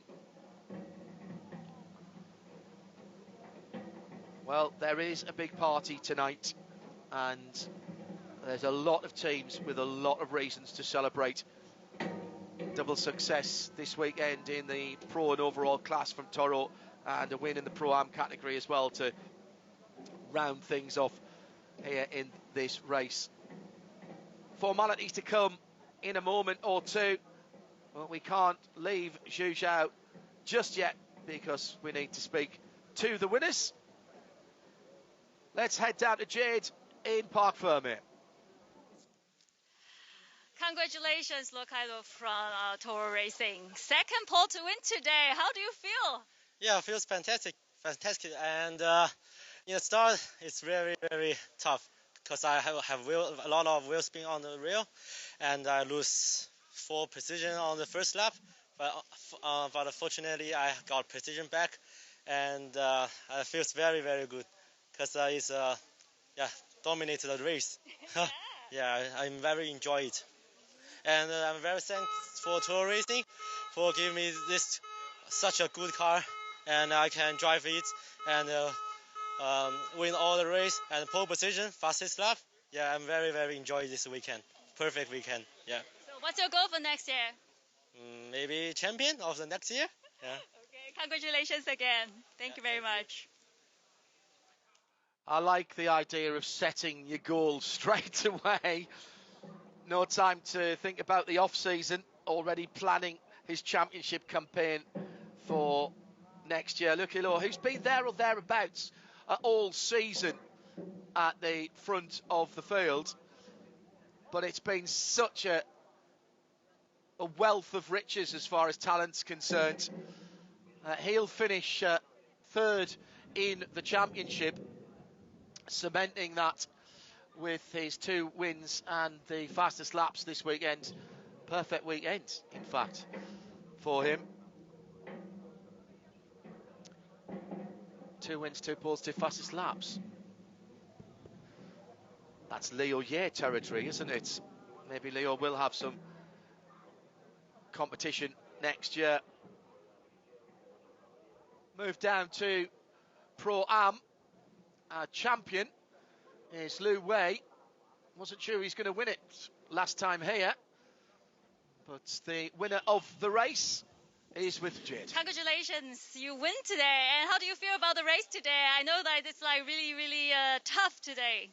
Well, there is a big party tonight, and there's a lot of teams with a lot of reasons to celebrate. Double success this weekend in the Pro and overall class from Toro, and a win in the Pro-Am category as well to round things off here in this race. Formalities to come in a moment or two. Well, we can't leave Zhuzhou just yet because we need to speak to the winners. Let's head down to Jade in Parc Fermé. Congratulations, Lokailo from Toro Racing. Second pole to win today. How do you feel? Yeah, it feels fantastic. And in the start, it's very, very tough because I have a lot of wheel spin on the rail, and I lose 4 precision on the first lap. But unfortunately, I got precision back, and it feels very, very good because it's dominated the race. Yeah, I very enjoy it. And I'm very thankful for Toro Racing for giving me such a good car, and I can drive it and win all the race and pole position, fastest lap. Yeah, I'm very, very enjoy this weekend. Perfect weekend. Yeah. So what's your goal for next year? Maybe champion of the next year. Yeah. Okay, congratulations again. Thank you very much. I like the idea of setting your goals straight away. No time to think about the off-season, already planning his championship campaign for next year. Look, who's been there or thereabouts all season at the front of the field, but it's been such a wealth of riches as far as talent's concerned. He'll finish third in the championship, cementing that with his 2 wins and the fastest laps this weekend. Perfect weekend, in fact, for him. 2 wins, 2 poles, 2 fastest laps. That's Leo Ye territory, isn't it? Maybe Leo will have some competition next year. Move down to Pro-Am. Our champion is Lu Wei. Wasn't sure he's going to win it last time here, but the winner of the race is with Jade. Congratulations, you win today. And how do you feel about the race today? I know that it's like really, really tough today.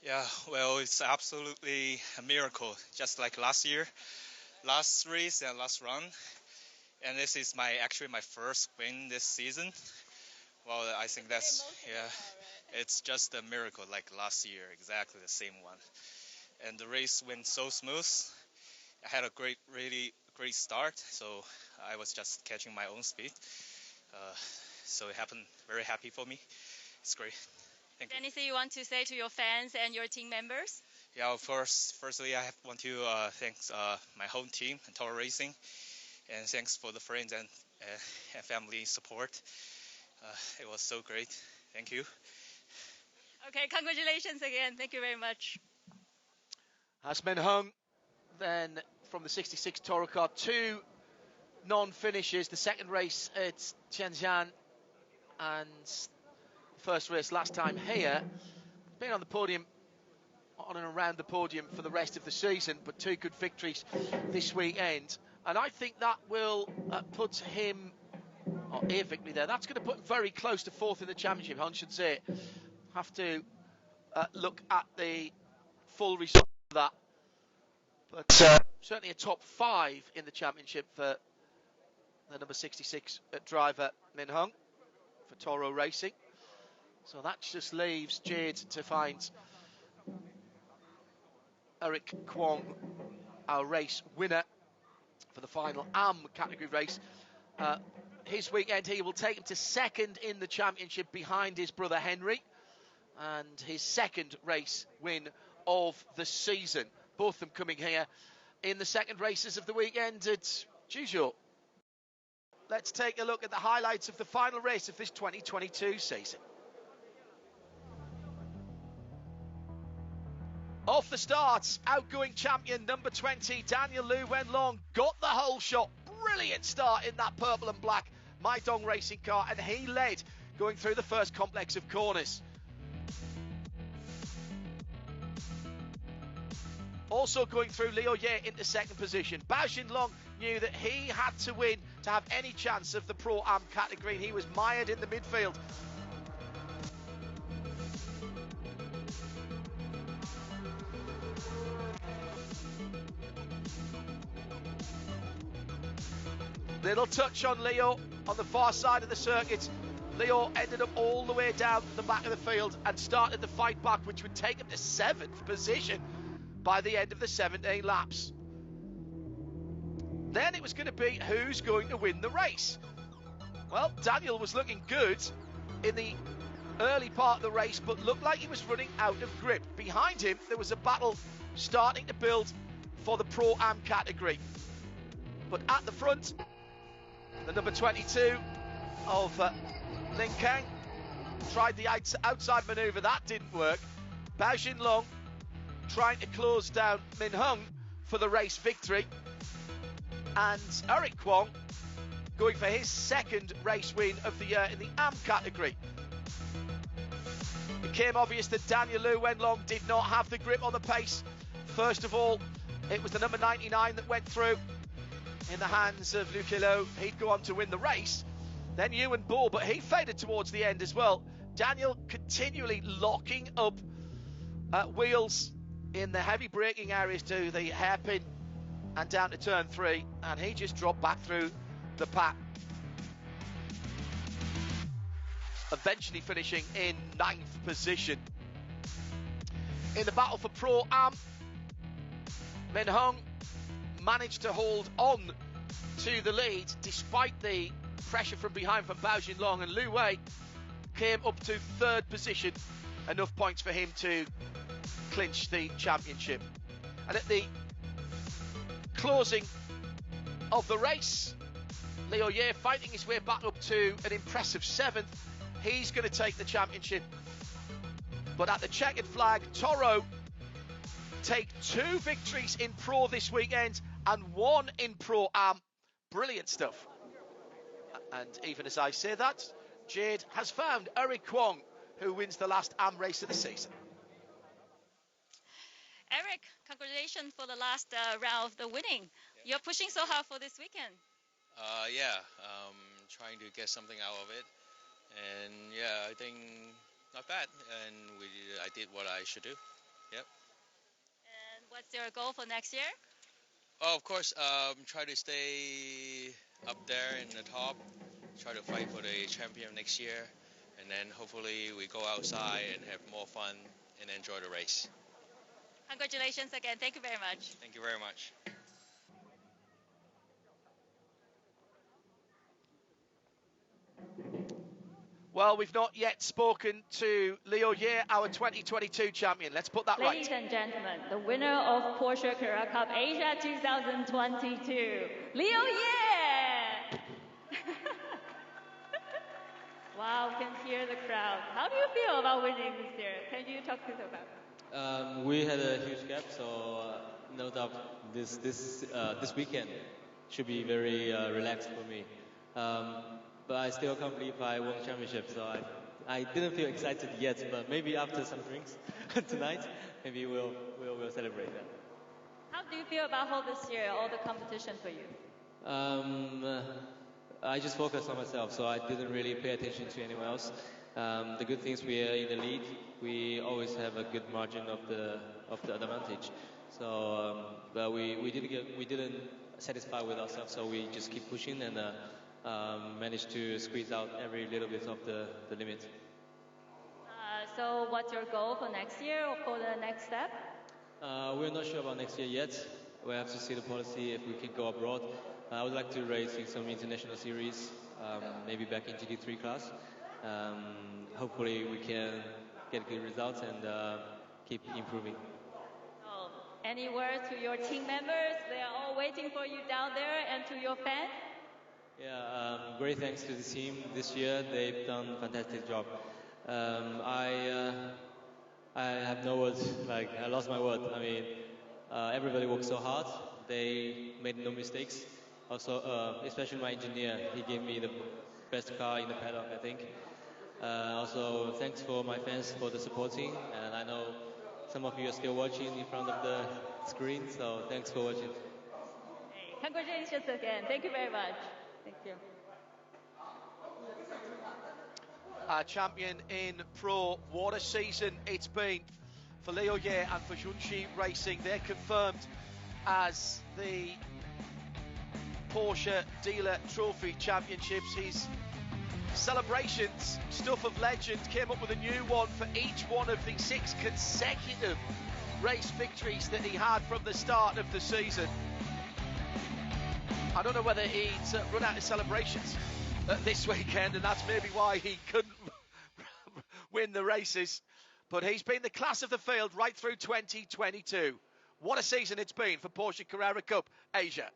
Yeah, well, it's absolutely a miracle, just like last year, last race and last run. And this is actually my first win this season. Well, I think it's just a miracle, like last year, exactly the same one. And the race went so smooth. I had a really great start, so I was just catching my own speed. So it happened, very happy for me. It's great. Thank you. Anything you want to say to your fans and your team members? Yeah, firstly, I want to thank my home team, Toro Racing, and thanks for the friends and family support. It was so great. Thank you. Okay, congratulations again. Thank you very much. Has Min Hung then from the 66 Toro car, 2 non-finishes. The second race at Tianjin and the first race last time here. Been on the podium, on and around the podium for the rest of the season, but 2 good victories this weekend. And I think that will put him, or a victory there, that's going to put him very close to 4th in the championship, I should say. Have to look at the full result of that. But certainly a top 5 in the championship for the number 66 driver Min Hung for Toro Racing. So that just leaves Jade to find Eric Kwong, our race winner for the final AM category race. His weekend he will take him to 2nd in the championship behind his brother Henry, and his 2nd race win of the season. Both of them coming here in the 2nd races of the weekend at Zhuzhou. let's take a look at the highlights of the final race of this 2022 season. Off the starts, outgoing champion number 20, Daniel Lu Wenlong, got the whole shot. Brilliant start in that purple and black Maidong racing car, and he led going through the first complex of corners. Also going through Liu Ye into second position. Bao Xinlong knew that he had to win to have any chance of the Pro-Am category, and he was mired in the midfield. Little touch on Leo on the far side of the circuit. Leo ended up all the way down the back of the field and started the fight back, which would take him to 7th position by the end of the 17 laps. Then it was going to be who's going to win the race. Well, Daniel was looking good in the early part of the race, but looked like he was running out of grip. Behind him, there was a battle starting to build for the Pro-Am category. But at the front, the number 22 of Ling Kang tried the outside manoeuvre. That didn't work. Bao Xinlong trying to close down Min Hung for the race victory. And Eric Kwong going for his second race win of the year in the AM category. It became obvious that Daniel Lu Wenlong did not have the grip on the pace. First of all, it was the number 99 that went through in the hands of Liu Kilo. He'd go on to win the race. Then Yuan Bo, but he faded towards the end as well. Daniel continually locking up wheels in the heavy braking areas to the hairpin and down to turn 3, and he just dropped back through the pack, eventually finishing in 9th position. In the battle for Pro-Am, Min Hung managed to hold on to the lead despite the pressure from behind from Bao Xinlong, and Lu Wei came up to 3rd position, enough points for him to clinch the championship. And at the closing of the race, Liu Ye fighting his way back up to an impressive 7th. He's going to take the championship. But at the checkered flag, Toro take 2 victories in Pro this weekend and 1 in Pro-Am. Brilliant stuff. And even as I say that, Jade has found Eric Kwong, who wins the last AM race of the season. Eric, congratulations for the last round of the winning. You're pushing so hard for this weekend. Trying to get something out of it. And yeah, I think not bad. And I did what I should do. Yep. And what's your goal for next year? Oh, of course, try to stay up there in the top, try to fight for the champion next year, and then hopefully we go outside and have more fun and enjoy the race. Congratulations again. Thank you very much. Thank you very much. Well, we've not yet spoken to Liu Ye, our 2022 champion. Let's put that right. Ladies and gentlemen, the winner of Porsche Carrera Cup Asia 2022, Liu Ye! Wow, can hear the crowd. How do you feel about winning this year? Can you talk to us about it? We had a huge gap, so no doubt this weekend should be very relaxed for me. But I still can't believe I won the championship, so I didn't feel excited yet, but maybe after some drinks tonight, maybe we'll celebrate that. How do you feel about whole this year, all the competition for you? I just focused on myself, so I didn't really pay attention to anyone else. The good thing is we are in the lead. We always have a good margin of the advantage. So, but we didn't satisfy with ourselves, so we just keep pushing and managed to squeeze out every little bit of the limit. So what's your goal for next year or for the next step? We're not sure about next year yet. We have to see the policy if we can go abroad. I would like to race in some international series, maybe back in GT3 class. Hopefully we can get good results and keep improving. Oh, any words to your team members? They are all waiting for you down there, and to your fans? Great thanks to the team this year. They've done a fantastic job. I have no words. Like, I lost my word. I mean, everybody worked so hard. They made no mistakes. Also, especially my engineer, he gave me the best car in the paddock, I think. Also, thanks for my fans for the supporting. And I know some of you are still watching in front of the screen, so thanks for watching. Hey, congratulations again. Thank you very much. Thank you. Our champion in Pro, what a season it's been for Leo Ye and for Zhuzhou Racing. They're confirmed as the Porsche Dealer Trophy Championships. His celebrations, stuff of legend, came up with a new one for each one of the 6 consecutive race victories that he had from the start of the season. I don't know whether he'd run out of celebrations this weekend, and that's maybe why he couldn't win the races. But he's been the class of the field right through 2022. What a season it's been for Porsche Carrera Cup Asia.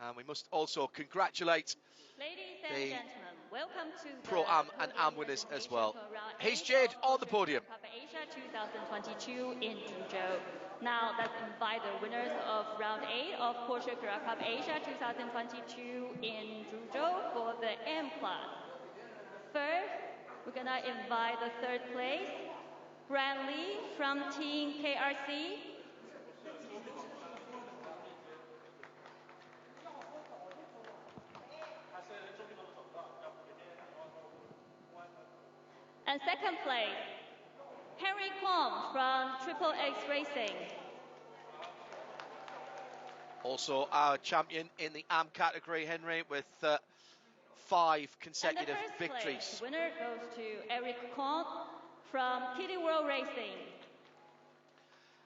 And we must also congratulate Ladies and gentlemen, welcome to the Pro-Am and Am winners as well. Here's Jade on the podium. Cup Asia 2022 in Zhuzhou. Now let's invite the winners of round 8 of Porsche Carrera Cup Asia 2022 in Zhuzhou for the M class. First, we're gonna invite the 3rd place, Brand Lee from Team KRC. And 2nd place, Henry Kwong from Triple X Racing. Also our champion in the AM category, Henry, with 5 consecutive and the 1st victories. Place winner goes to Eric Kwong from Kitty World Racing.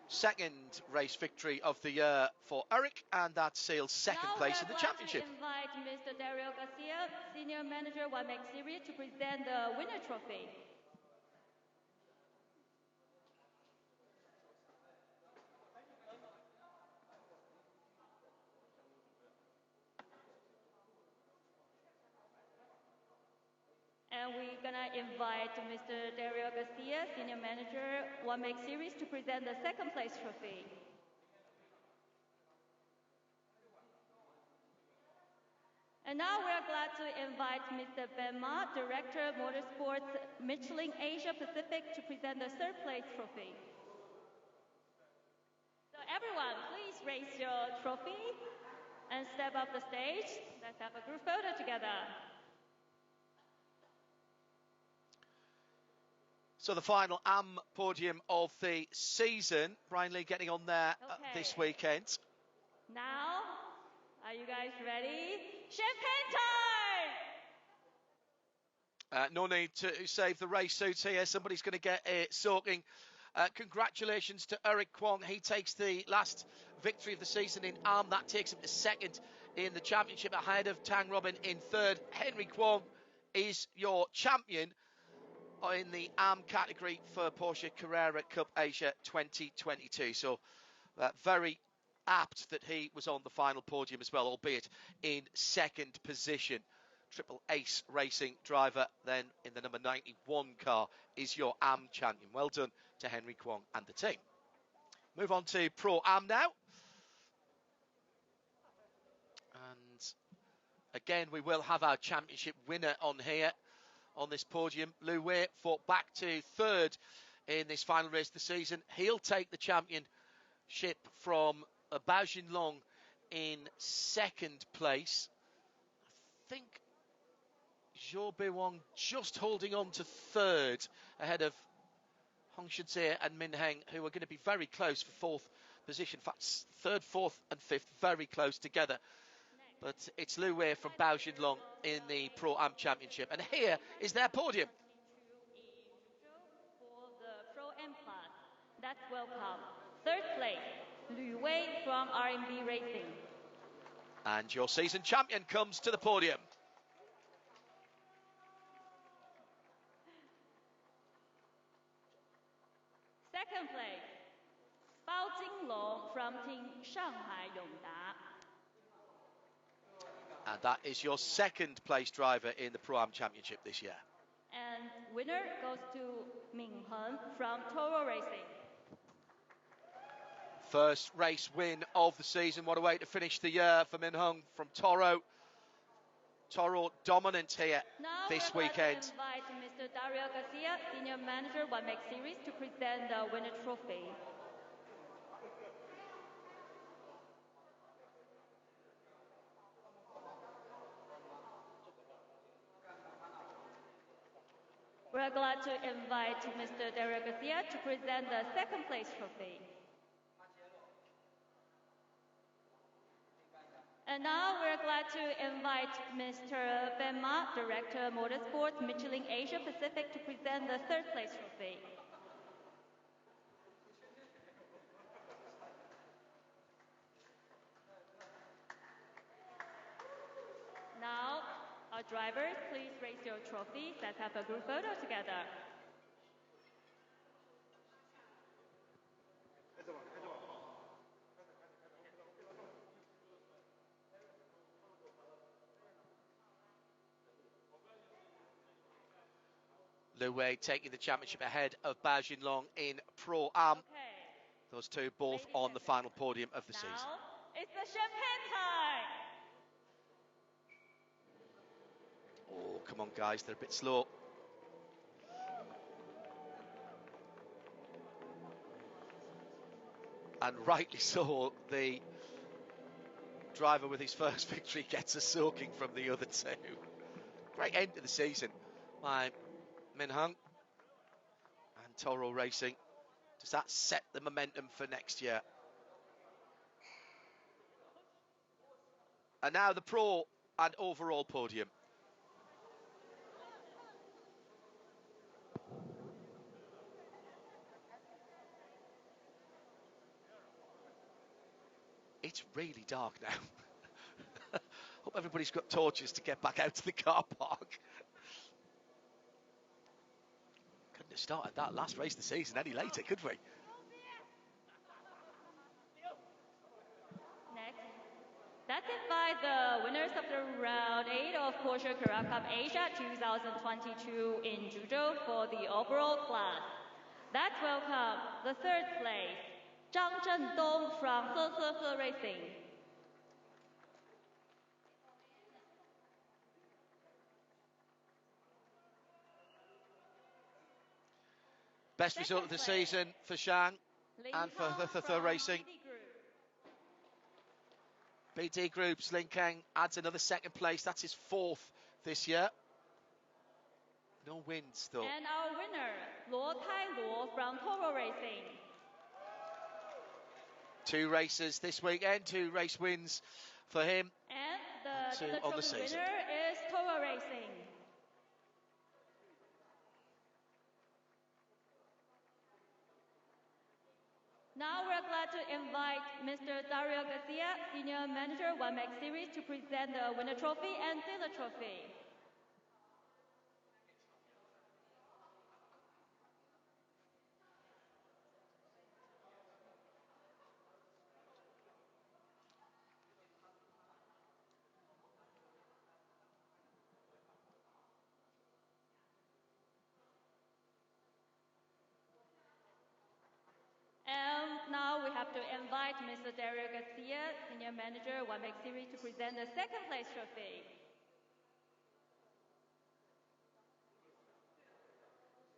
2nd race victory of the year for Eric, and that seals 2nd place in the championship. Now we're glad to invite Mr. Dario Garcia, Senior Manager 1MX Series, to present the winner trophy. And we're gonna invite Mr. Dario Garcia, Senior Manager 1MX Series, to present the 2nd place trophy. And now we're glad to invite Mr. Ben Ma, Director Motorsports Michelin Asia Pacific, to present the 3rd place trophy. So everyone, please raise your trophy and step up the stage. Let's have a group photo together. So the final AM podium of the season. Brian Lee getting on there this weekend. Now, are you guys ready? Champagne time! No need to save the race suits here. Somebody's going to get a soaking. Congratulations to Eric Kwong. He takes the last victory of the season in AM. That takes him to 2nd in the championship, ahead of Tang Robin in 3rd. Henry Kwong is your champion in the AM category for Porsche Carrera Cup Asia 2022. So very apt that he was on the final podium as well, albeit in 2nd position. Triple Ace Racing driver then in the number 91 car is your AM champion. Well done to Henry Kwong and the team. Move on to Pro-Am now. And again, we will have our championship winner on here on this podium. Lu Wei fought back to 3rd in this final race of the season. He'll take the championship from Bao Jinlong in 2nd place. I think Zhou Beiwang just holding on to 3rd ahead of Hong Shizhe and Min Heng, who are going to be very close for 4th position. In fact, 3rd, 4th and 5th very close together. But it's Lu Wei from Bao Jinlong in the Pro-Am Championship. And here is their podium. For the Pro-Am class, that's welcome. 3rd place, Lu Wei from RMB Racing. And your season champion comes to the podium. 2nd place, Bao Xinglong from Team Shanghai Yongda. And that is your second place driver in the Pro-Am Championship this year. And winner goes to Min Heng from Toro Racing. First race win of the season. What a way to finish the year for Min Heng from Toro. Toro dominant here Now this we're weekend. Glad to invite Mr. Dario Garcia, Senior Manager, One Make Series, to present the winner trophy. We're glad to invite Mr. Dario Garcia to present the second place trophy. And now we're glad to invite Mr. Ben Ma, Director Motorsports, Michelin Asia Pacific, to present the third place trophy. Now, our drivers, please raise your trophies. Let's have a group photo together. Lu Wei taking the championship ahead of Bao Jinlong in Pro-Am. Okay. Those two both on the final podium of the season. Now, it's the champagne time. Oh, come on, guys, they're a bit slow. And rightly so, the driver with his first victory gets a soaking from the other two. Great end to the season by Min Heng and Toro Racing. Does that set the momentum for next year? And now the pro and overall podium. It's really dark now. Hope everybody's got torches to get back out to the car park. Couldn't have started that last race of the season any later, could we? Next, let's invite the winners of the round 8 of Porsche Carrera Cup Asia 2022 in Zhuzhou for the overall class. Let's welcome the third place, Zhang Zhendong from He Racing. Best result of the season for Shang and for the Racing. BD Group's Lin Kang adds another second place. That's his fourth this year. No wins, though. And our winner, Luo Tailuo from Toro Racing. 2 races this weekend, 2 race wins for him. And two the on the trophy season. winner is Toro Racing. Now we're glad to invite Mr. Dario Garcia, Senior Manager, One Make Series, to present the winner trophy and dealer trophy. And now we have to invite Mr. Dario Garcia, Senior Manager, One Make Series, to present the second place trophy.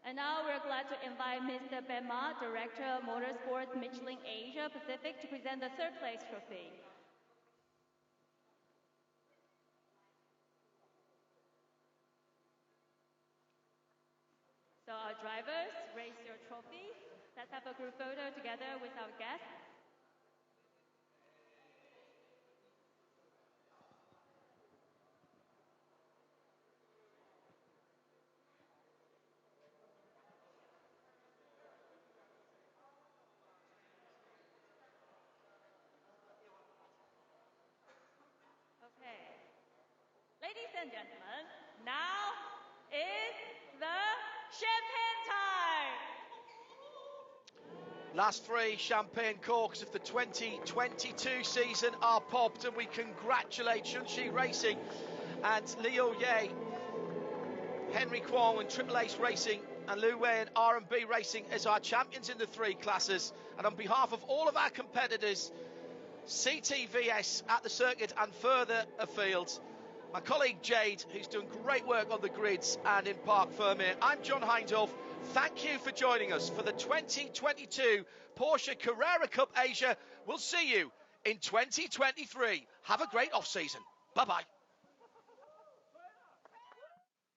And now we're glad to invite Mr. Ben Ma, Director, Motorsports, Michelin Asia Pacific, to present the third place trophy. So our drivers, raise your trophies. Let's have a group photo together with our guests. Okay. Ladies and gentlemen, now is the champagne time! Last 3 champagne corks of the 2022 season are popped, and we congratulate Zhuzhou Racing and Liu Ye, Henry Kwong and Triple Ace Racing and Lu Wei and R&B Racing as our champions in the 3 classes. And on behalf of all of our competitors, CTVS at the circuit and further afield, my colleague Jade, who's done great work on the grids and in Parc Fermé, I'm John Hindhaugh. Thank you for joining us for the 2022 Porsche Carrera Cup Asia. We'll see you in 2023. Have a great off-season. Bye-bye.